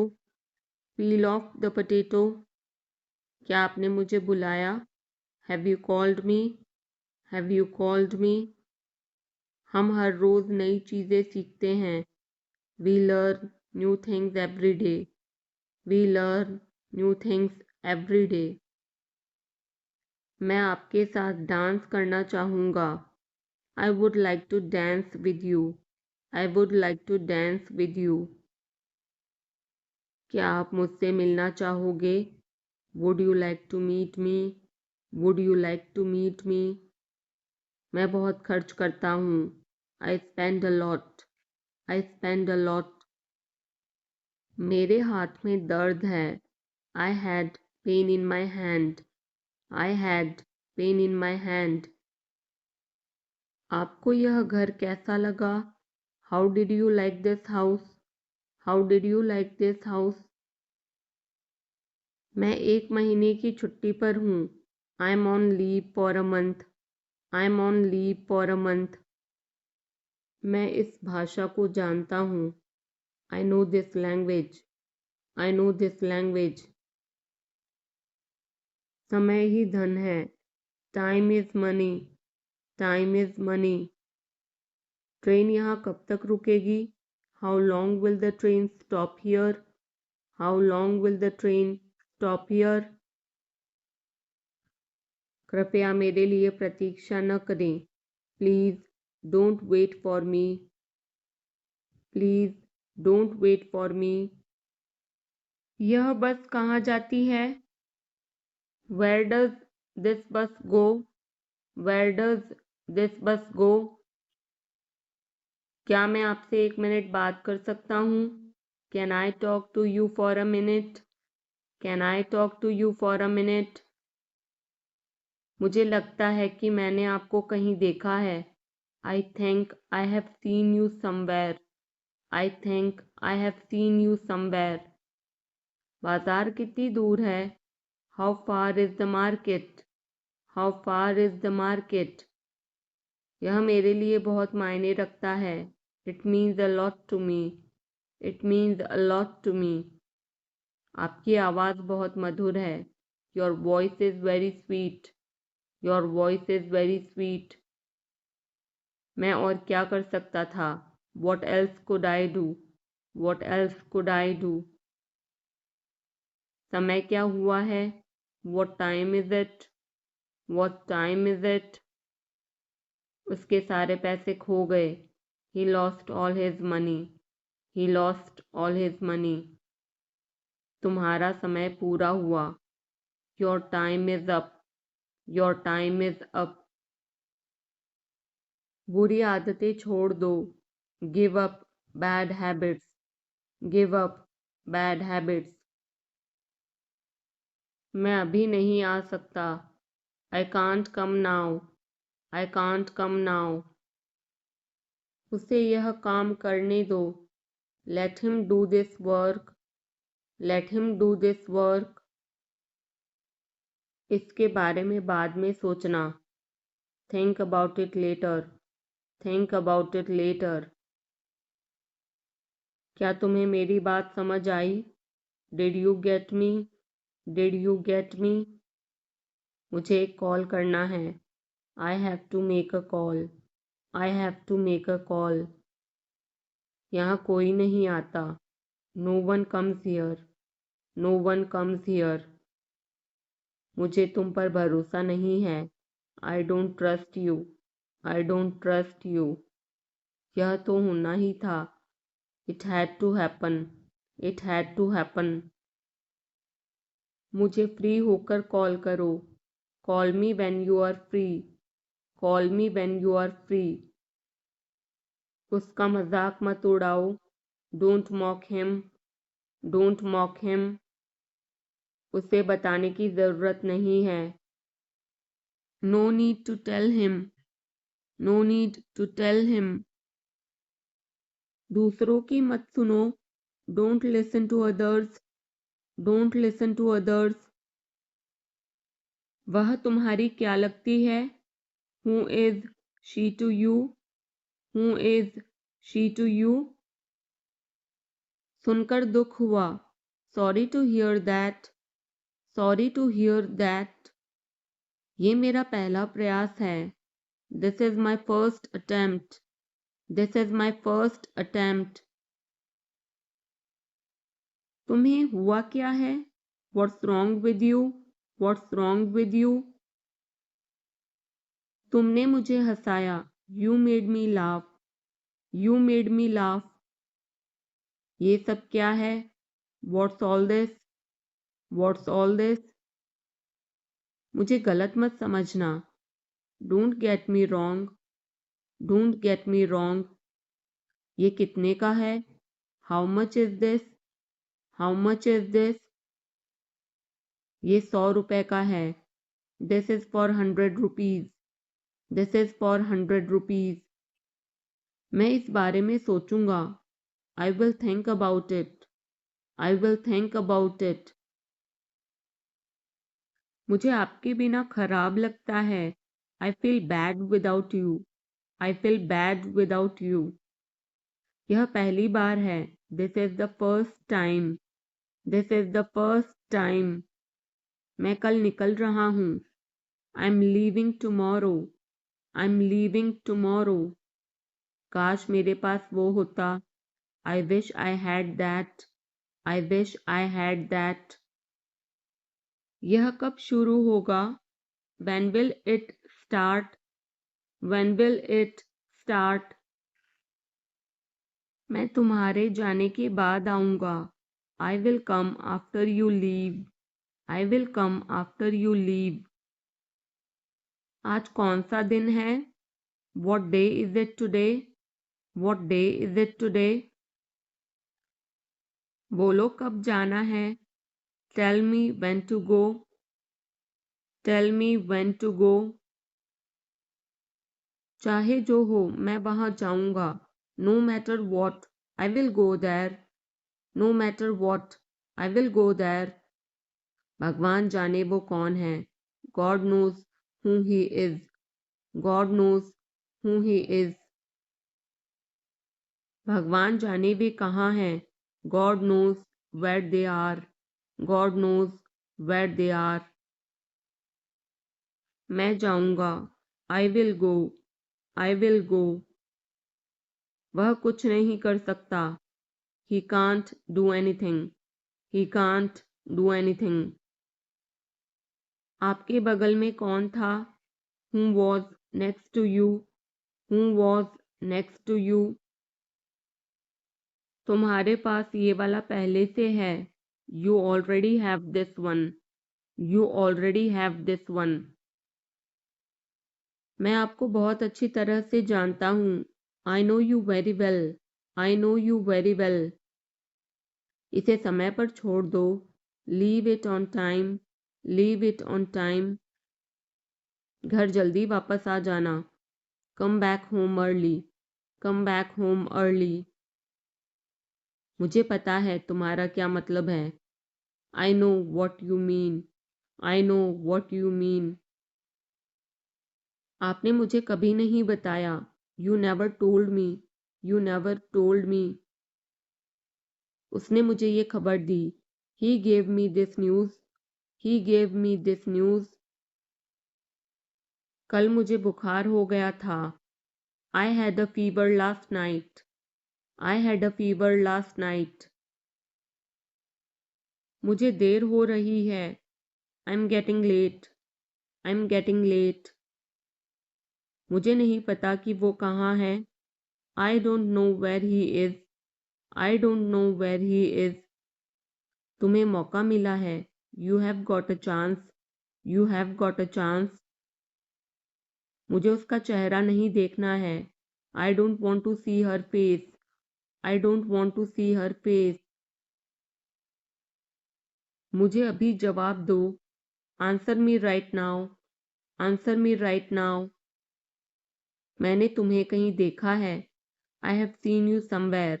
Peel off the potato. क्या आपने मुझे बुलाया? Have you called me? Have you called me? हम हर रोज़ नई चीज़ें सीखते हैं। We learn new things every day. We learn new things every day. मैं आपके साथ डांस करना चाहूँगा। I would like to dance with you. I would like to dance with you. क्या आप मुझसे मिलना चाहोगे? Would you like to meet me? Would you like to meet me? मैं बहुत खर्च करता हूँ। I spend a lot. I spend a lot. मेरे हाथ में दर्द है। I had pain in my hand. I had pain in my hand. आपको यह घर कैसा लगा? How did you like this house? How did you like this house? मैं 1 महीने की छुट्टी पर हूँ। I'm on leave for a month. I'm on leave for a month. मैं इस भाषा को जानता हूँ। I know this language. I know this language. समय ही धन है। Time is money. Time is money. Train यहाँ कब तक रुकेगी? How long will the train stop here? How long will the train stop here? कृपया मेरे लिए प्रतीक्षा न करें। Please don't wait for me. Please don't wait for me. यह बस कहाँ जाती है? Where does this bus go? Where does this bus go? क्या मैं आपसे 1 मिनट बात कर सकता हूँ? Can I talk to you for a minute? Can I talk to you for a minute? मुझे लगता है कि मैंने आपको कहीं देखा है। I think I have seen you somewhere. I think I have seen you somewhere. बाजार कितनी दूर है? How far is the market? How far is the market? यह मेरे लिए बहुत मायने रखता है. It means a lot to me. It means a lot to me. आपकी आवाज़ बहुत मधुर है. Your voice is very sweet. Your voice is very sweet. मैं और क्या कर सकता था? What else could I do? What else could I do? समय क्या हुआ है? What time is it? What time is it? उसके सारे पैसे खो गए. He lost all his money. He lost all his money. तुम्हारा समय पूरा हुआ. Your time is up. Your time is up. बुरी आदतें छोड़ दो. Give up bad habits. Give up bad habits. मैं अभी नहीं आ सकता. I can't come now. I can't come now. उसे यह काम करने दो. Let him do this work. Let him do this work. इसके बारे में बाद में सोचना. Think about it later. Think about it later. क्या तुम्हें मेरी बात समझ आई? Did you get me? Did you get me? मुझे एक कॉल करना है. I have to make a call. I have to make a call. यहाँ कोई नहीं आता. No one comes here. No one comes here. मुझे तुम पर भरोसा नहीं है. I don't trust you. I don't trust you. यह तो होना ही था. It had to happen. It had to happen. मुझे फ्री होकर कॉल करो. Call me when you are free. Call me when you are free. उसका मजाक मत उड़ाओ. Don't mock him. Don't mock him. उसे बताने की ज़रूरत नहीं है. No need to tell him. No need to tell him. दूसरों की मत सुनो. Don't listen to others. Don't listen to others. वह तुम्हारी क्या लगती है? Who is she to you? Who is she to you? सुनकर दुख हुआ. Sorry to hear that. Sorry to hear that. ये मेरा पहला प्रयास है. This is my first attempt. This is my first attempt. तुम्हें हुआ क्या है? What's wrong with you? What's wrong with you? तुमने मुझे हंसाया. You made me laugh. You made me laugh. ये सब क्या है? What's all this? What's all this? मुझे गलत मत समझना. Don't get me wrong. Don't get me wrong. ये कितने का है? How much is this? How much is this? ये 100 रुपए का है. This is for 100 rupees. This is for 100 rupees. मैं इस बारे में सोचूंगा. I will think about it. I will think about it. मुझे आपके बिना खराब लगता है. I feel bad without you. I feel bad without you. यह पहली बार है. This is the first time. This is the first time. मैं कल निकल रहा हूँ. I'm leaving tomorrow. I'm leaving tomorrow. काश मेरे पास वो होता. I wish I had that. I wish I had that. यह कब शुरू होगा? When will it start? When will it start? मैं तुम्हारे जाने के बाद आऊँगा. I will come after you leave. I will come after you leave. आज कौन सा दिन है? What day is it today? What day is it today? बोलो कब जाना है? Tell me when to go. Tell me when to go. चाहे जो हो मैं वहाँ जाऊँगा. No matter what, I will go there. No matter what, I will go there. भगवान जाने वो कौन है. God knows who he is. God knows who he is. भगवान जाने वे कहाँ हैं. God knows where they are. God knows where they are. मैं जाऊंगा. I will go. I will go. वह कुछ नहीं कर सकता. He can't do anything. He can't do anything. आपके बगल में कौन था? Who was next to you? Who was next to you? तुम्हारे पास ये वाला पहले से है. You already have this one. You already have this one. मैं आपको बहुत अच्छी तरह से जानता हूँ. I know you very well. I know you very well. इसे समय पर छोड़ दो. Leave it on time. Leave it on time. घर जल्दी वापस आ जाना. Come back home early. Come back home early. मुझे पता है तुम्हारा क्या मतलब है. I know what you mean. I know what you mean. आपने मुझे कभी नहीं बताया. You never told me. You never told me. उसने मुझे ये खबर दी. He gave me this news. He gave me this news. कल मुझे बुखार हो गया था. I had a fever last night. I had a fever last night. मुझे देर हो रही है. I'm getting late. I'm getting late. मुझे नहीं पता कि वो कहाँ है. I don't know where he is. I don't know where he is. तुम्हें मौका मिला है. You have got a chance. You have got a chance. मुझे उसका चेहरा नहीं देखना है. I don't want to see her face. I don't want to see her face. मुझे अभी जवाब दो. Answer me right now. Answer me right now. मैंने तुम्हें कहीं देखा है. I have seen you somewhere.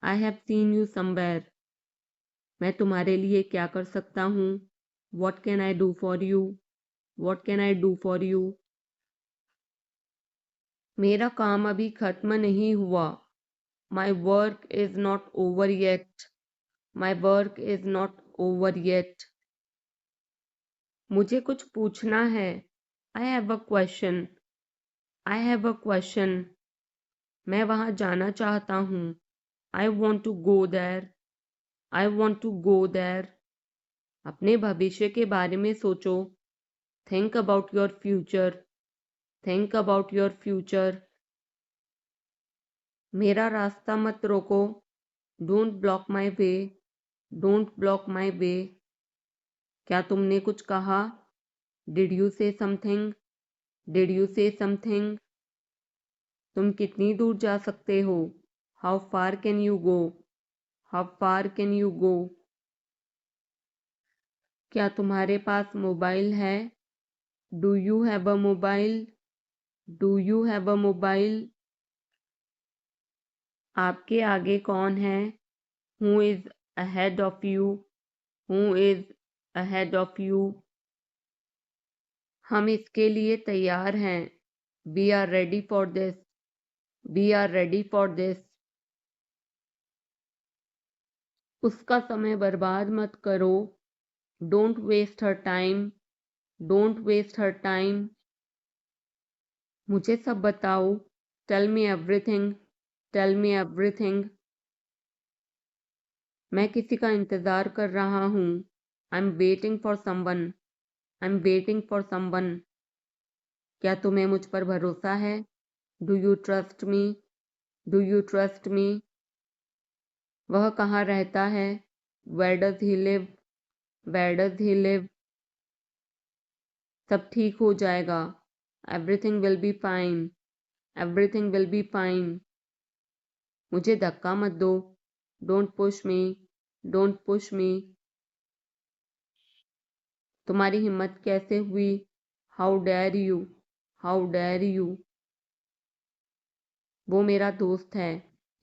I have seen you somewhere. मैं तुम्हारे लिए क्या कर सकता हूँ? What can I do for you? What can I do for you? मेरा काम अभी खत्म नहीं हुआ. My work is not over yet. My work is not over yet. मुझे कुछ पूछना है. I have a question. I have a question. मैं वहाँ जाना चाहता हूँ. I want to go there. I want to go there. अपने भविष्य के बारे में सोचो. Think about your future. Think about your future. मेरा रास्ता मत रोको. Don't block my way. Don't block my way. क्या तुमने कुछ कहा? Did you say something? Did you say something? तुम कितनी दूर जा सकते हो? How far can you go? How far can you go? क्या तुम्हारे पास मोबाइल है? Do you have a mobile? Do you have a mobile? आपके आगे कौन है? Who is ahead of you? Who is ahead of you? हम इसके लिए तैयार हैं. We are ready for this. We are ready for this. उसका समय बर्बाद मत करो. Don't waste her time. Don't waste her time. मुझे सब बताओ. Tell me everything. Tell me everything. मैं किसी का इंतज़ार कर रहा हूँ. I'm waiting for someone. I'm waiting for someone. क्या तुम्हें मुझ पर भरोसा है? Do you trust me? Do you trust me? वह कहाँ रहता है? Where does he live? Where does he live? सब ठीक हो जाएगा. Everything will be fine. Everything will be fine. मुझे धक्का मत दो. Don't push me. Don't push me. तुम्हारी हिम्मत कैसे हुई? How dare you? How dare you? वो मेरा दोस्त है.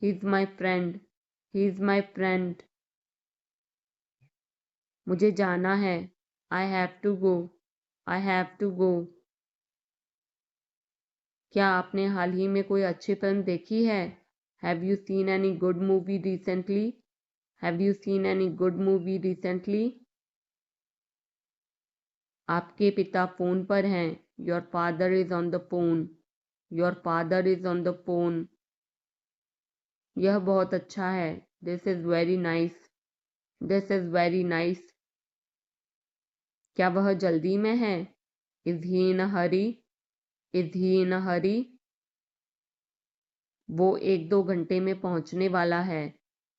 He is my friend, he is my friend. मुझे जाना है, I have to go, I have to go. क्या आपने हाल ही में कोई अच्छी फिल्म देखी है? Have you seen any good movie recently? Have you seen any good movie recently? आपके पिता फ़ोन पर हैं। Your father is on the phone, your father is on the phone. यह बहुत अच्छा है। This is very nice, this is very nice. क्या वह जल्दी में है? Is he in a hurry? Is he in a hurry? वो 1-2 घंटे में पहुंचने वाला है।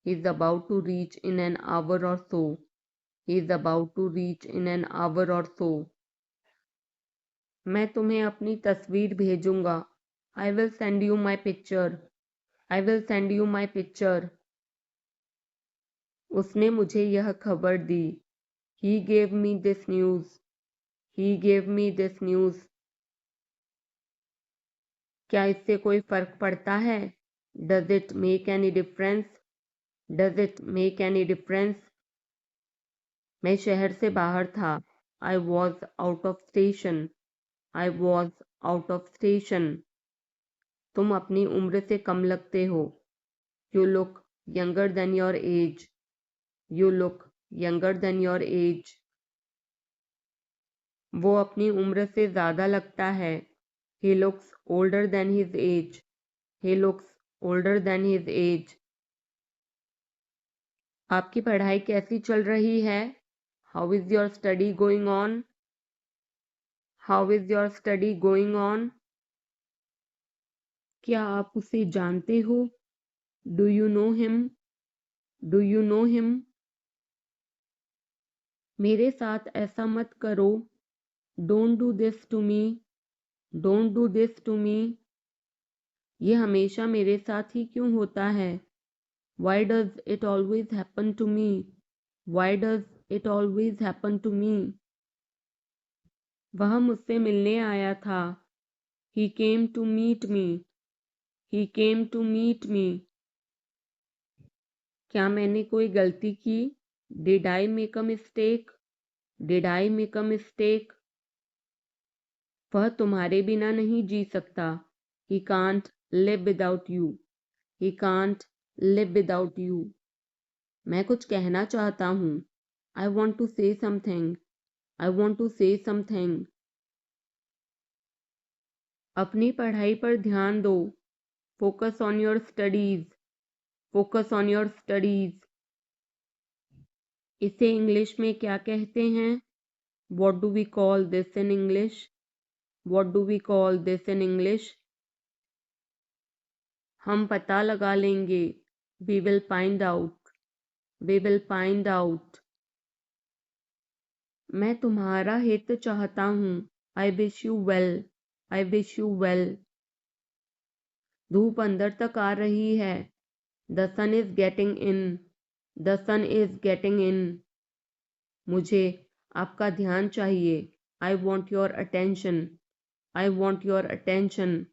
He is about to reach in an hour or so. He is about to reach in an hour or so. मैं तुम्हें अपनी तस्वीर भेजूंगा। I will send you my picture, I will send you my picture. उसने मुझे यह खबर दी। He gave me this news, he gave me this news. क्या इससे कोई फ़र्क पड़ता है? Does it make any difference? Does it make any difference? मैं शहर से बाहर था। I was out of station, I was out of station. तुम अपनी उम्र से कम लगते हो। You look younger than your age, you look younger than your age. वो अपनी उम्र से ज़्यादा लगता है। He looks older than his age, he looks older than his age. आपकी पढ़ाई कैसी चल रही है? How is your study going on? How is your study going on? क्या आप उसे जानते हो? Do you know him? Do you know him? मेरे साथ ऐसा मत करो। Don't do this to me, don't do this to me. ये हमेशा मेरे साथ ही क्यों होता है? Why does it always happen to me, why does it always happen to me. वह मुझसे मिलने आया था। He came to meet me, he came to meet me. क्या मैंने कोई गलती की? Did I make a mistake, did I make a mistake. वह तुम्हारे बिना नहीं जी सकता। He can't live without you, he can't live without you. मैं कुछ कहना चाहता हूँ। I want to say something, I want to say something. अपनी पढ़ाई पर ध्यान दो। Focus on your studies, focus on your studies. इसे इंग्लिश में क्या कहते हैं? What do we call this in English? What do we call this in English? हम पता लगा लेंगे। We will find out, we will find out. मैं तुम्हारा हित चाहता हूँ। I wish you well, I wish you well. धूप अंदर तक आ रही है। The sun is getting in, the sun is getting in. मुझे आपका ध्यान चाहिए। I want your attention, I want your attention.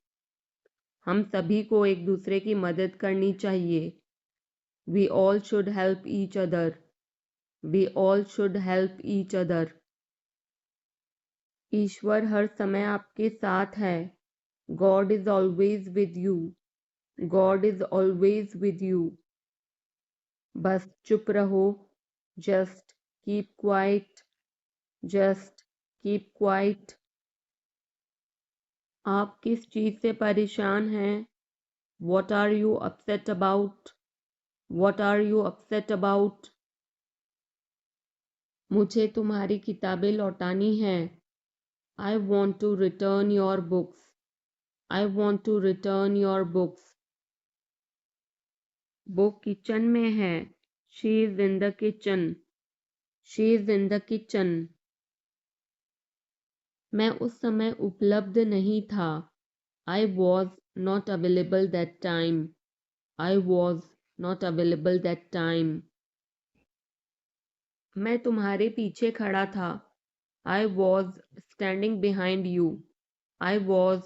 हम सभी को एक दूसरे की मदद करनी चाहिए। We all should help each other, we all should help each other. ईश्वर हर समय आपके साथ है। God is always with you, God is always with you. बस चुप रहो। Just keep quiet, just keep quiet. आप किस चीज़ से परेशान हैं? What are you upset about, what are you upset about. मुझे तुम्हारी किताबें लौटानी हैं। I want to return your books, I want to return your books. वो किचन में है। She is in the kitchen, she is in the kitchen. मैं उस समय उपलब्ध नहीं था। I was not available that time, I was not available that time. मैं तुम्हारे पीछे खड़ा था। I was standing behind you, I was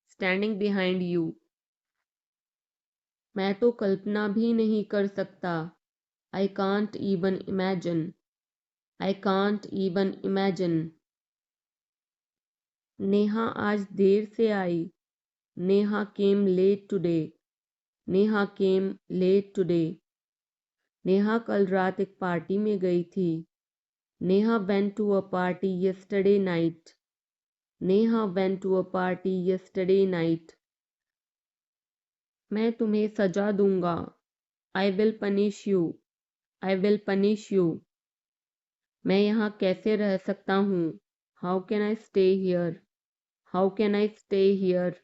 standing behind you. मैं तो कल्पना भी नहीं कर सकता। I can't even imagine. I can't even imagine. Neha आज देर से आई। Neha came late today. Neha came late today. Neha कल रात एक पार्टी में गई थी। Neha went to a party yesterday night. Neha went to a party yesterday night. मैं तुम्हें सजा दूंगा। I will punish you. I will punish you. मैं यहाँ कैसे रह सकता हूँ? How can I stay here? How can I stay here?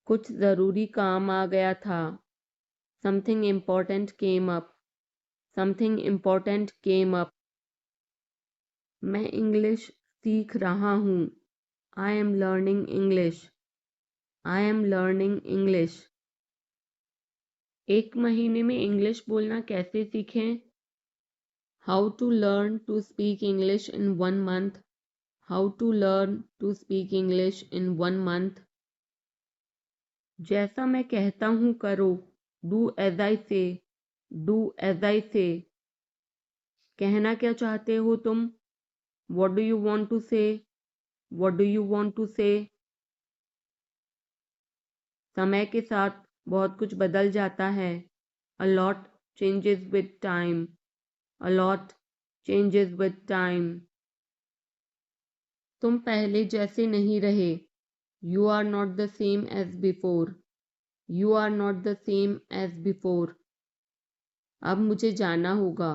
कुछ ज़रूरी काम आ गया था। Something important came up. Something important came up. मैं इंग्लिश सीख रहा हूँ। I am learning English. I am learning English. एक महीने में इंग्लिश बोलना कैसे सीखें? How to learn to speak English in 1 month। How to learn to speak English in 1 month। जैसा मैं कहता हूँ करो। डू एज आई से। डू एज आई से। कहना क्या चाहते हो तुम? What do you want to say? What do you want to say? समय के साथ बहुत कुछ बदल जाता है। A lot changes with time. A lot changes with time. तुम पहले जैसे नहीं रहे। You are not the same as before. You are not the same as before. अब मुझे जाना होगा।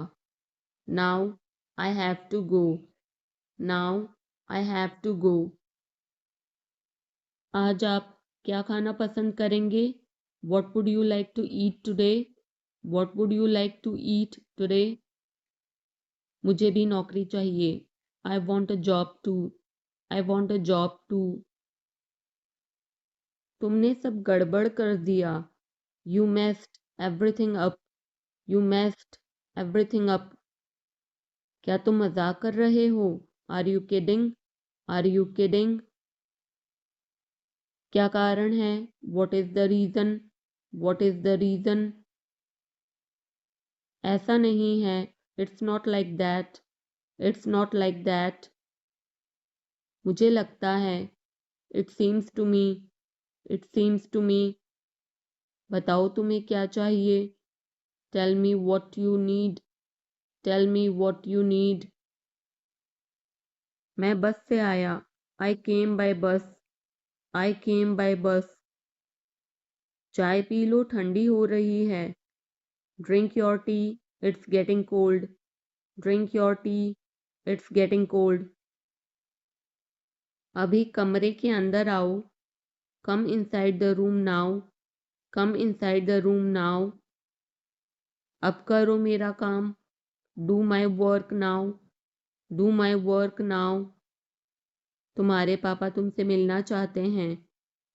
Now I have to go. Now I have to go. आज आप क्या खाना पसंद करेंगे? What would you like to eat today? What would you like to eat today? मुझे भी नौकरी चाहिए। I want a job too. I want a job too. तुमने सब गड़बड़ कर दिया। You messed everything up. You messed everything up. क्या तुम मजाक कर रहे हो? Are you kidding? Are you kidding? क्या कारण है? What is the reason? What is the reason? ऐसा नहीं है। It's not like that. It's not like that. मुझे लगता है। It seems to me. It seems to me. बताओ तुम्हें क्या चाहिए? Tell me what you need. Tell me what you need. मैं बस से आया। आई केम बाय बस। आई केम बाय बस। चाय पी लो, ठंडी हो रही है। Drink your tea. It's getting cold. Drink your tea. It's getting cold. अभी कमरे के अंदर आओ। Come inside the room now. Come inside the room now. अब करो मेरा काम। Do my work now. Do my work now. तुम्हारे पापा तुमसे मिलना चाहते हैं।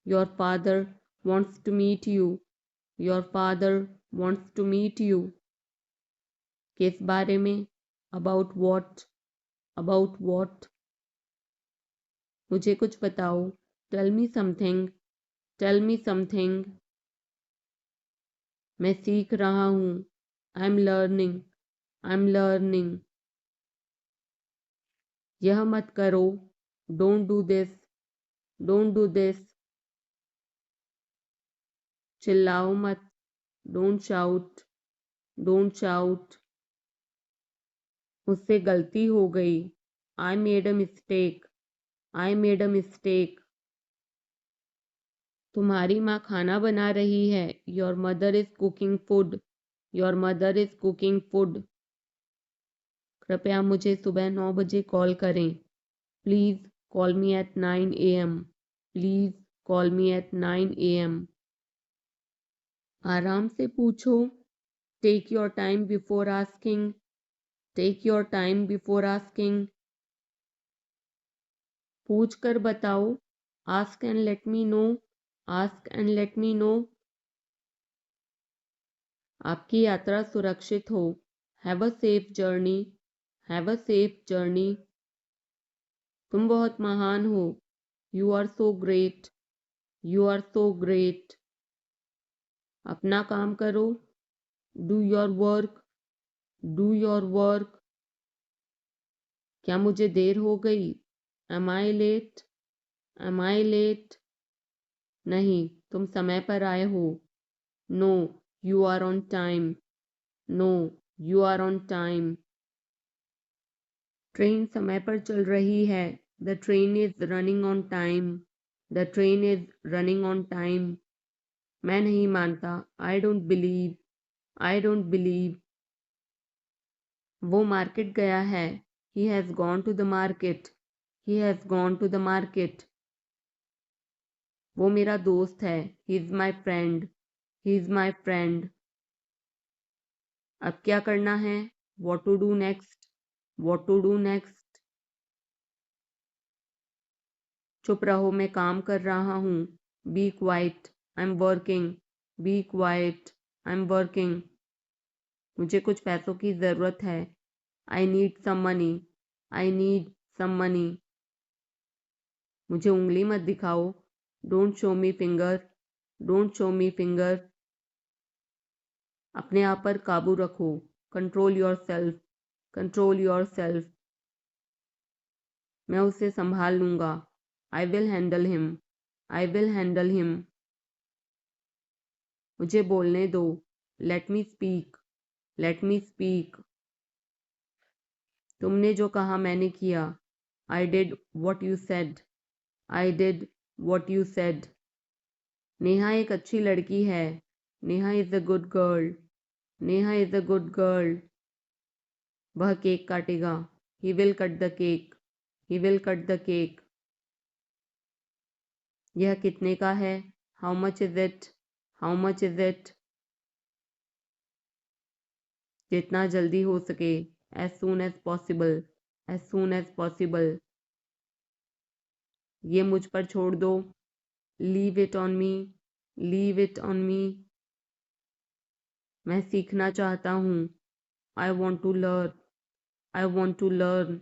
Your father wants to meet you. Your father wants to meet you. किस बारे में? About what? About what? मुझे कुछ बताओ। Tell me something. Tell me something. मैं सीख रहा हूँ। I am learning. I am learning. यह मत करो। Don't do this. Don't do this. चिल्लाओ मत। Don't shout. Don't shout. मुझसे गलती हो गई। I made a mistake. I made a mistake. तुम्हारी माँ खाना बना रही है। Your mother is cooking food. Your mother is cooking food. कृपया मुझे सुबह 9 बजे कॉल करें। Please call me at 9 AM। Please call me at 9 AM। आराम से पूछो। Take your time before asking. Take your time before asking. पूछ कर बताओ। Ask and let me know. Ask and let me know. आपकी यात्रा सुरक्षित हो। Have a safe journey. Have a safe journey. तुम बहुत महान हो। You are so great. You are so great. अपना काम करो, do your work, do your work. क्या मुझे देर हो गई? Am I late, am I late? नहीं, तुम समय पर आए हो। No, you are on time, no, you are on time. Train समय पर चल रही है, the train is running on time, the train is running on time. मैं नहीं मानता, I don't believe, I don't believe. वो मार्केट गया है, he has gone to the market, he has gone to the market. वो मेरा दोस्त है, he is my friend, he is my friend. अब क्या करना है? What to do next, what to do next? चुप रहो, मैं काम कर रहा हूँ। Be quiet, I am working, be quiet, I am working. मुझे कुछ पैसों की ज़रूरत है, I need some money, I need some money. मुझे उंगली मत दिखाओ, don't show me finger, don't show me finger. अपने आप पर काबू रखो, control your self, control your self. मैं उसे संभाल लूँगा, I will handle him, I will handle him. मुझे बोलने दो, let me speak, let me speak. तुमने जो कहा मैंने किया, I did what you said, I did what you said. Neha एक अच्छी लड़की है, Neha is a good girl, Neha is a good girl. वह केक काटेगा, he will cut the cake, he will cut the cake. यह कितने का है? How much is it, how much is it? जितना जल्दी हो सके, as soon as possible, as soon as possible. ये मुझ पर छोड़ दो, leave it on me, leave it on me. मैं सीखना चाहता हूँ, I want to learn, I want to learn.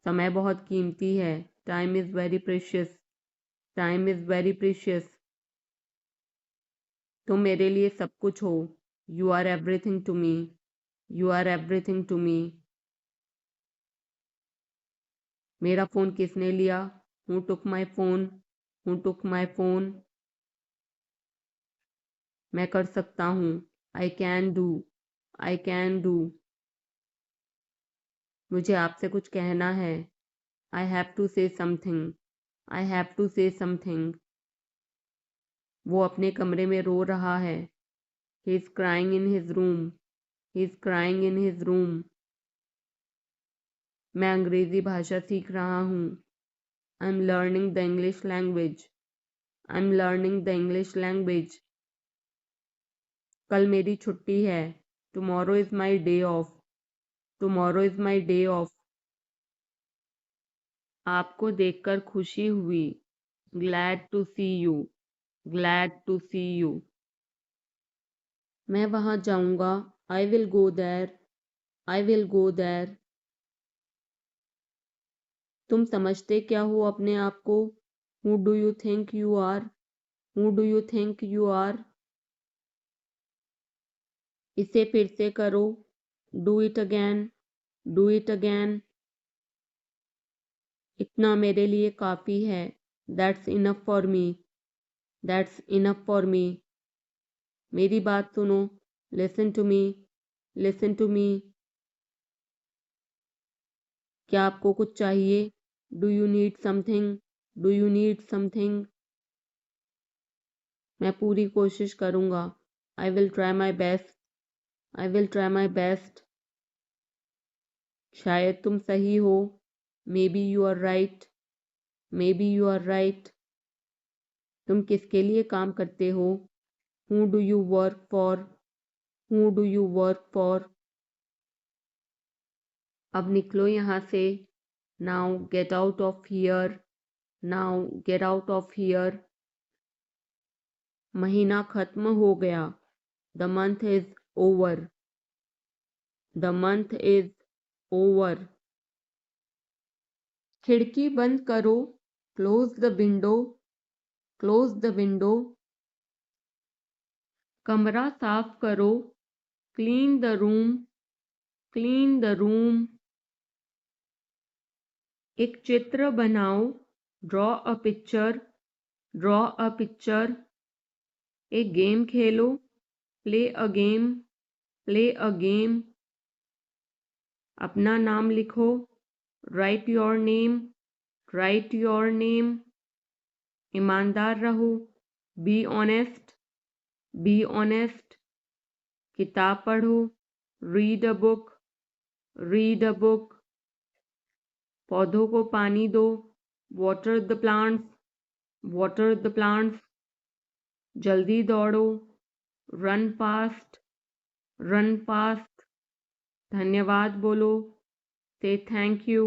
समय बहुत कीमती है, time is very precious, time is very precious. तुम मेरे लिए सब कुछ हो, you are everything to me, you are everything to me. मेरा फ़ोन किसने लिया? Who took my phone, who took my phone? मैं कर सकता हूँ, I can do, I can do. मुझे आपसे कुछ कहना है, I have to say something, I have to say something. वो अपने कमरे में रो रहा है, he is crying in his room, he is crying in his room. मैं अंग्रेज़ी भाषा सीख रहा हूँ, I am learning the English language, I am learning the English language. कल मेरी छुट्टी है, tomorrow is my day off, tomorrow is my day off. आपको देखकर खुशी हुई, glad to see you, glad to see you. मैं वहाँ जाऊँगा, I will go there, I will go there. तुम समझते क्या हो अपने आप को? Who do you think you are, who do you think you are? इसे फिर से करो, do it again, do it again. इतना मेरे लिए काफ़ी है, that's enough for me, that's enough for me. मेरी बात सुनो, listen to me, listen to me. क्या आपको कुछ चाहिए? Do you need something, do you need something? मैं पूरी कोशिश करूँगा, I will try my best, I will try my best. शायद तुम सही हो, maybe you are right, maybe you are right. तुम किसके लिए काम करते हो? Who do you work for, who do you work for? अब निकलो यहाँ से, now get out of here, now get out of here. महीना खत्म हो गया, the month is over, the month is over. खिड़की बंद करो, close the window, close the window. कमरा साफ करो, clean the room, clean the room. एक चित्र बनाओ, draw a picture, draw a picture. एक game Khelo, play a game, play a game. अपना नाम लिखो, right your name, right your name. ईमानदार रहो, बी ऑनेस्ट, बी ऑनेस्ट। किताब पढ़ो, read a book, read a book. पौधों को पानी दो, water the plants, water the plants. जल्दी दौड़ो, रन फास्ट, रन फास्ट। धन्यवाद बोलो, से थैंक यू,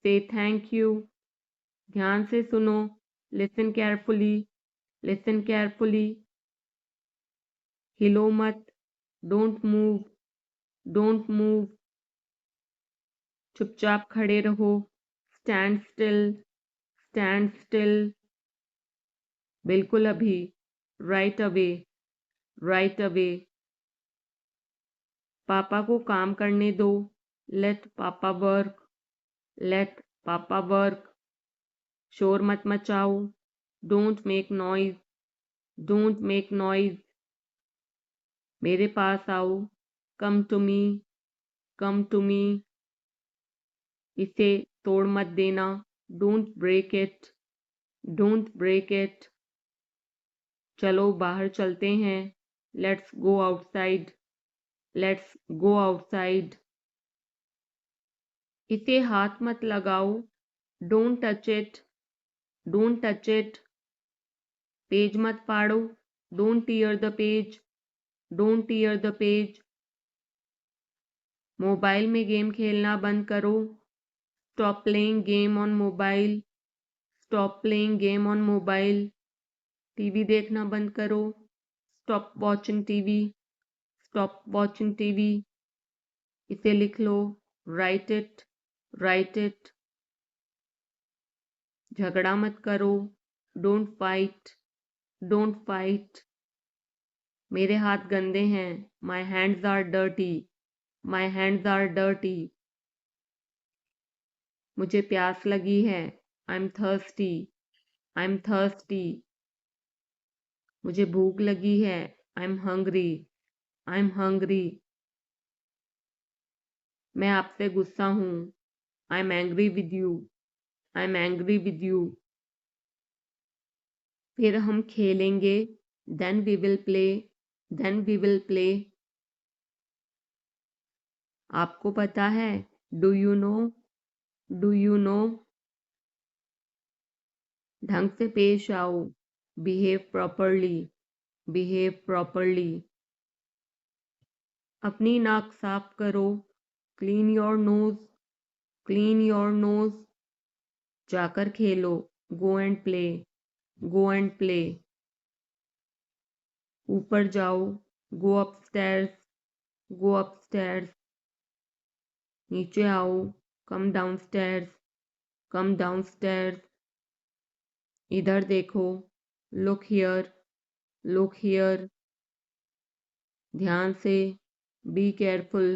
से थैंक यू। ध्यान से सुनो, लिसन केयरफुली, लिसन केयरफुली। हिलो मत, डोंट मूव, डोंट मूव। चुपचाप खड़े रहो, स्टैंड स्टिल, स्टैंड स्टिल। बिल्कुल अभी, राइट अवे, राइट अवे। पापा को काम करने दो, लेट पापा वर्क, लेट पापा वर्क। शोर मत मचाओ, don't make noise, don't make noise. मेरे पास आओ, come to me, come to me. इसे तोड़ मत देना, don't break it, don't break it. चलो बाहर चलते हैं, let's go outside, let's go outside. इसे हाथ मत लगाओ, don't touch it, don't touch it. Page मत फाड़ो, don't tear the page, don't tear the page. Mobile में गेम खेलना बंद करो, stop playing game on mobile, stop playing game on mobile. TV देखना बंद करो, stop watching TV, stop watching TV. इसे लिख लो, राइट इट, राइट इट। झगड़ा मत करो, डोंट फाइट, डोंट फाइट। मेरे हाथ गंदे हैं, my hands are dirty, my hands are dirty. मुझे प्यास लगी है, I am thirsty, I am thirsty. मुझे भूख लगी है, I am hungry, I am hungry. मैं आपसे गुस्सा हूँ, I am angry with you, I am angry with you. फिर हम खेलेंगे, then we will play, then we will play. आपको पता है, do you know, do you know. ढंग से पेश आओ, बिहेव प्रॉपरली, बिहेव प्रॉपरली। अपनी नाक साफ करो, clean your nose, clean your nose. जाकर खेलो, go and play, go and play. ऊपर जाओ, गो अपस्टैर्स, गो अपस्टैर्स। नीचे आओ, कम डाउनस्टैर्स, कम डाउनस्टैर्स। इधर देखो, लुक हियर, लुक हियर। ध्यान से, बी केयरफुल,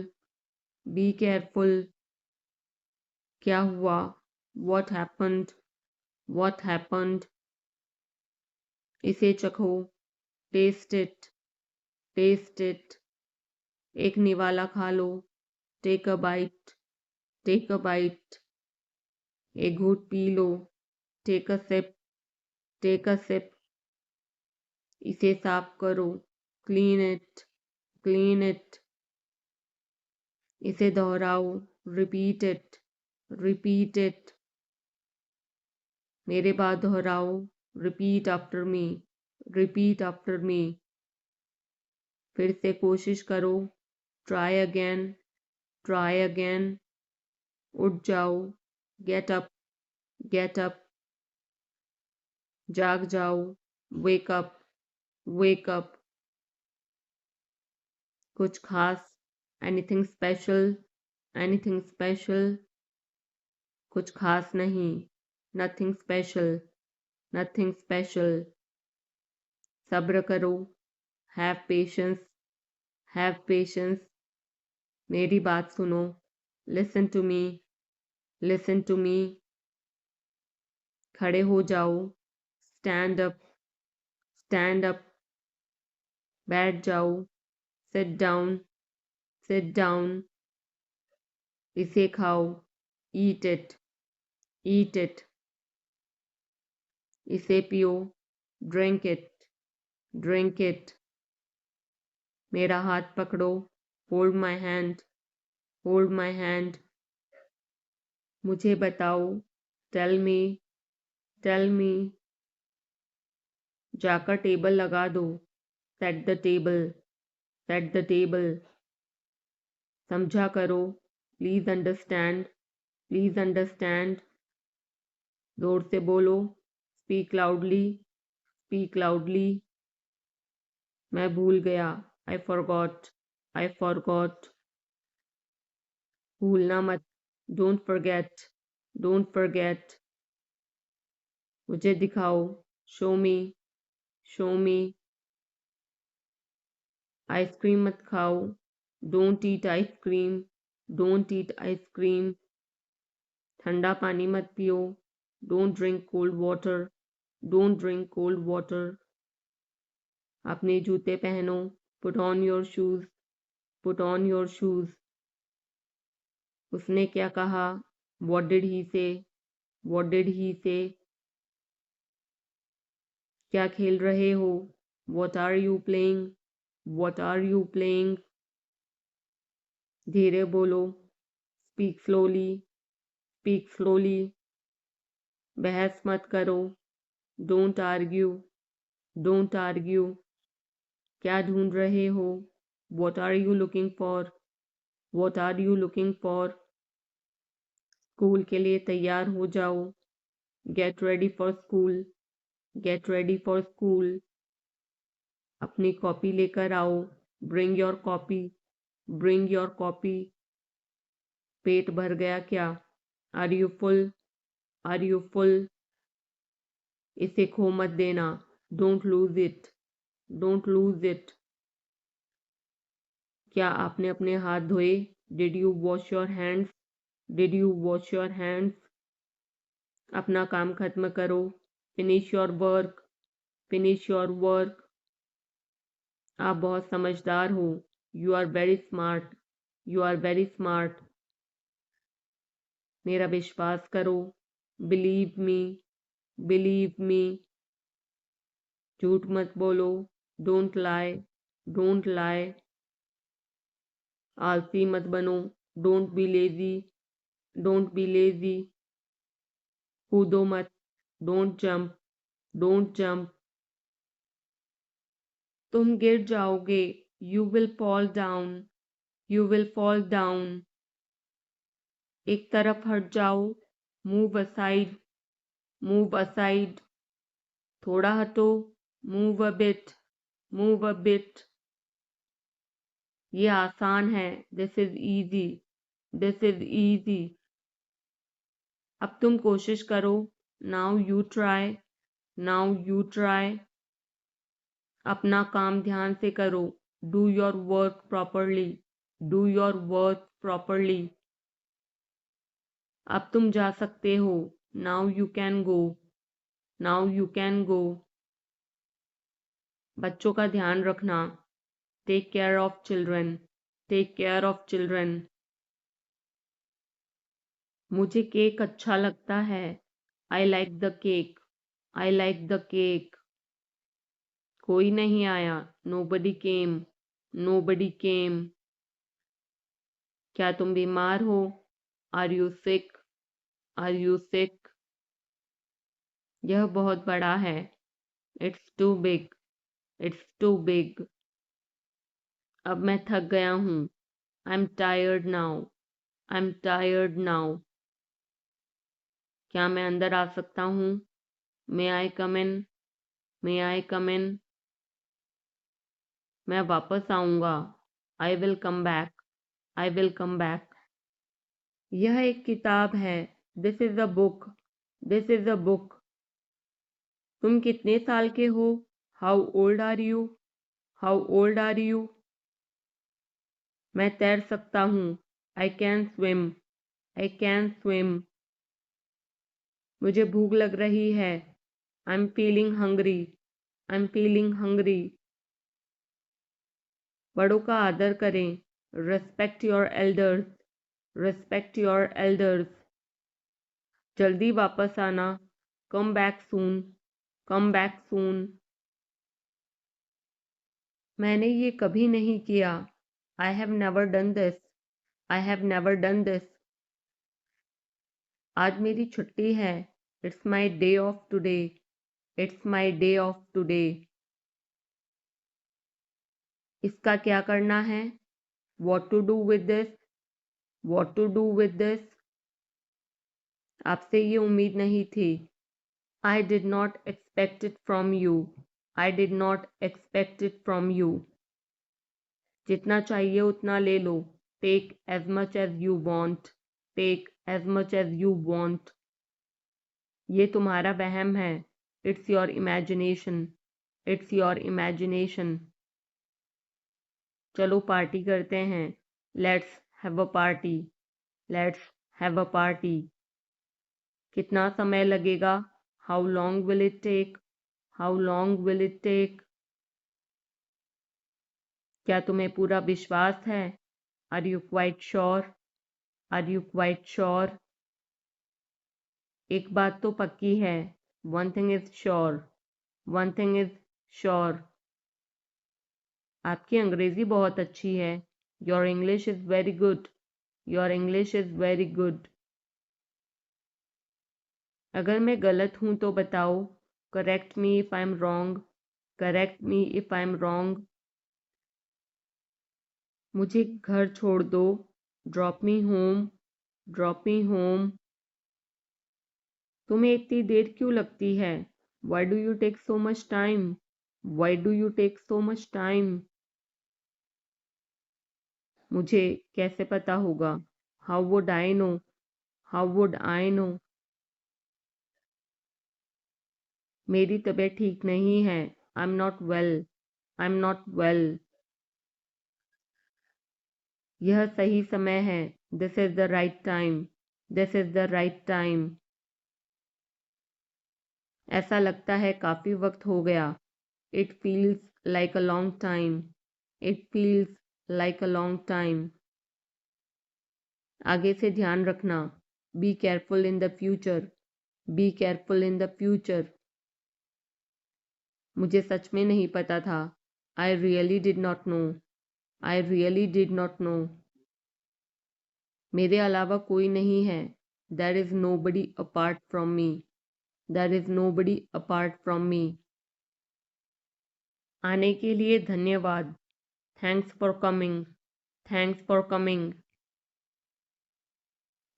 बी केयरफुल। क्या हुआ, व्हाट हैपेंड, व्हाट हैपेंड। इसे चखो, टेस्ट इट, टेस्ट इट। एक निवाला खा लो, take a bite, take a bite. एक घूंट पी लो, take a sip, take a sip. इसे साफ करो, क्लीन इट, क्लीन इट। इसे दोहराओ, रिपीट इट, रिपीट इट। मेरे बाद दोहराओ, repeat after me, repeat after me. फिर से कोशिश करो, ट्राई अगेन, ट्राई अगेन। उठ जाओ, गेट अप, गेट अप। जाग जाओ, वेक अप, वेक अप। कुछ खास, एनीथिंग स्पेशल, एनीथिंग स्पेशल। कुछ खास नहीं, नथिंग स्पेशल, नथिंग स्पेशल। सब्र करो, हैव पेशेंस, हैव पेशेंस। मेरी बात सुनो, listen to me, listen to me. खड़े हो जाओ, स्टैंड अप, स्टैंड अप। बैठ जाओ, सिट डाउन, सिट डाउन। इसे खाओ, ईट इट, ईट इट। इसे पियो, ड्रिंक इट, ड्रिंक इट। मेरा हाथ पकड़ो, hold my hand, hold my hand. मुझे बताओ, टेल मी, टेल मी। जाकर टेबल लगा दो, set the table, set the table. समझा करो, प्लीज अंडरस्टैंड, प्लीज अंडरस्टैंड। जोर से बोलो, स्पीक लाउडली, स्पीक लाउडली। मैं भूल गया, आई फॉरगॉट, आई फॉरगॉट। भूलना मत, डोंट फॉरगेट, डोंट फॉरगेट। मुझे दिखाओ, शो मी, शो मी। आइसक्रीम मत खाओ, don't eat ice cream, don't eat ice cream. ठंडा पानी मत पियो, don't drink cold water, don't drink cold water. अपने जूते पहनो, put on your shoes, put on your shoes. उसने क्या कहा, व्हाट डिड ही से, व्हाट डिड ही से। क्या खेल रहे हो, what are you playing, what are you playing. धीरे बोलो, स्पीक स्लोली, स्पीक स्लोली। बहस मत करो, डोंट आर्ग्यू, डोंट आर्ग्यू। क्या ढूंढ रहे हो, what are you looking for, what are you looking for. School के लिए तैयार हो जाओ, get ready for school, get ready for school. अपनी कॉपी लेकर आओ, bring your copy, bring your copy. पेट भर गया क्या, are you full, are you full. इसे खो मत देना, don't lose it, don't lose it. क्या आपने अपने हाथ धोए, did you wash your hands, did you wash your hands. अपना काम खत्म करो, finish your work, finish your work. आप बहुत समझदार हो, you are very smart, you are very smart. मेरा विश्वास करो, बिलीव मी, बिलीव मी। झूठ मत बोलो, डोंट लाई, डोंट लाई। आलसी मत बनो, don't be lazy, don't be lazy. कूदो मत, डोंट जंप, डोंट जंप। तुम गिर जाओगे, you will fall down, you will fall down. एक तरफ हट जाओ, मूव असाइड, मूव असाइड। थोड़ा हटो, move a bit, move a bit. ये आसान है, this is easy, this is easy. अब तुम कोशिश करो, now you try, now you try. अपना काम ध्यान से करो, do your work properly, do your work properly. अब तुम जा सकते हो, now you can go, now you can go. बच्चों का ध्यान रखना, take care of children, take care of children. मुझे केक अच्छा लगता है, I like the cake, I like the cake. कोई नहीं आया, नोबडी केम, नोबडी केम। क्या तुम बीमार हो, are you sick, are you sick. यह बहुत बड़ा है, it's too big, it's too big. अब मैं थक गया हूँ, I am tired now, I am tired now. क्या मैं अंदर आ सकता हूँ, मे आई कम इन, मे आई कम इन। मैं वापस आऊँगा, I will come back, I will come back. यह एक किताब है, this is a book, this is a book. तुम कितने साल के हो, how old are you, how old are you? मैं तैर सकता हूँ। I can swim. I can swim. मुझे भूख लग रही है। I am feeling hungry. I am feeling hungry. बड़ों का आदर करें। Respect your elders. Respect your elders. जल्दी वापस आना। Come back soon. Come back soon. मैंने ये कभी नहीं किया। I have never done this. I have never done this. आज मेरी छुट्टी है। It's my day off today. It's my day off today. इसका क्या करना है? What to do with this. What to do with this. आपसे ये उम्मीद नहीं थी। I did not expect it from you. I did not expect it from you. जितना चाहिए उतना ले लो। Take as much as you want. Take as much as you want. ये तुम्हारा वहम है। It's your imagination. It's your imagination. चलो पार्टी करते हैं। Let's have a party. Let's have a party. कितना समय लगेगा? How long will it take? How long will it take? क्या तुम्हें पूरा विश्वास है? Are you quite sure? Are you quite sure? एक बात तो पक्की है। One thing is sure. One thing is sure. आपकी अंग्रेजी बहुत अच्छी है। Your English is very good. Your English is very good. अगर मैं गलत हूं तो बताओ। Correct me if I am wrong. Correct me if I am wrong. मुझे घर छोड़ दो। Drop me home. Drop me home. तुम्हें इतनी देर क्यों लगती है? Why do you take so much time? Why do you take so much time? मुझे कैसे पता होगा? How would I know? How would I know? मेरी तबीयत ठीक नहीं है। I am not well. I am not well. यह सही समय है। This is the right time. This is the right time. ऐसा लगता है काफी वक्त हो गया। It feels like a long time. It feels like a long time. आगे से ध्यान रखना। Be careful in the future. B careful in the future. मुझे सच में नहीं पता था। I really did not know. I really did not know. मेरे अलावा कोई नहीं है। There is nobody apart from me. There is nobody apart from me. आने के लिए धन्यवाद। Thanks for coming. Thanks for coming.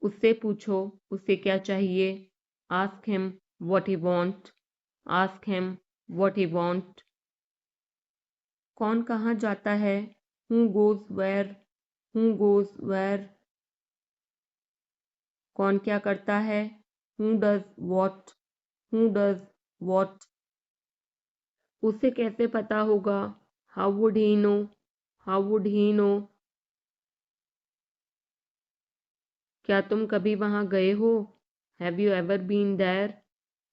उससे पूछो उसे क्या चाहिए। Ask him what he want. Ask him what he want. कौन कहाँ जाता है? Who goes where? Who goes where? कौन क्या करता है? Who does what? Who does what? उसे कैसे पता होगा? How would he know? How would he know? क्या तुम कभी वहां गए हो? Have you ever been there?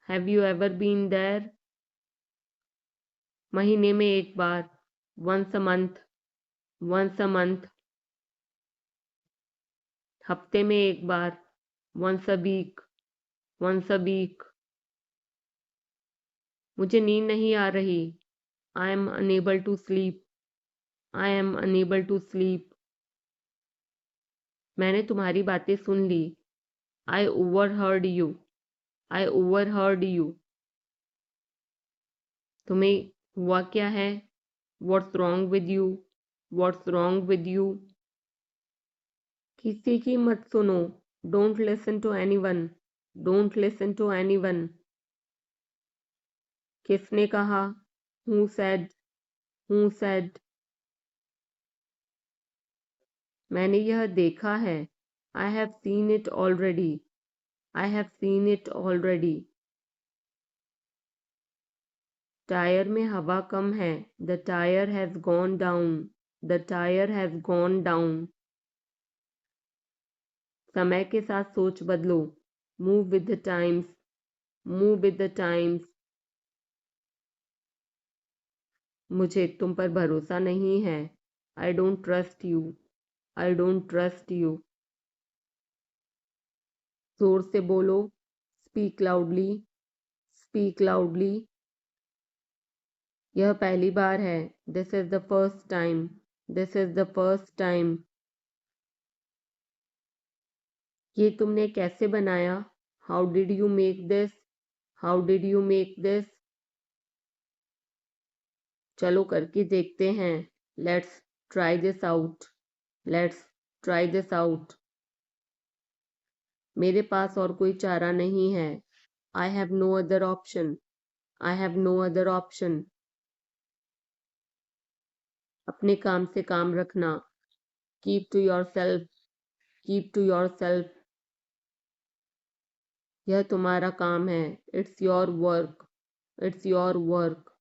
Have you ever been there? महीने में एक बार। Once a month. Once a month. हफ्ते में एक बार। Once a week. Once a week. मुझे नींद नहीं आ रही। I am unable to sleep. I am unable to sleep. मैंने तुम्हारी बातें सुन ली। I overheard you. I overheard you. तुम्हें हुआ क्या है? What's wrong with you? What's wrong with you? किसी की मत सुनो। Don't listen to anyone. Don't listen to anyone. किसने कहा? Who said? Who said? मैंने यह देखा है। I have seen it already. I have seen it already. Tyre में हवा कम है। The tyre has gone down. The tyre has gone down. समय के साथ सोच बदलो। Move with the times. Move with the times. मुझे तुम पर भरोसा नहीं है। I don't trust you. I don't trust you. जोर से बोलो। Speak loudly. Speak loudly. यह पहली बार है। This is the first time. This is the first time. ये तुमने कैसे बनाया? How did you make this? How did you make this? चलो करके देखते हैं। Let's try this out. Let's try this out. मेरे पास और कोई चारा नहीं है। I have no other option. I have no other option. अपने काम से काम रखना। Keep to yourself. Keep to yourself. यह तुम्हारा काम है। It's your work. It's your work.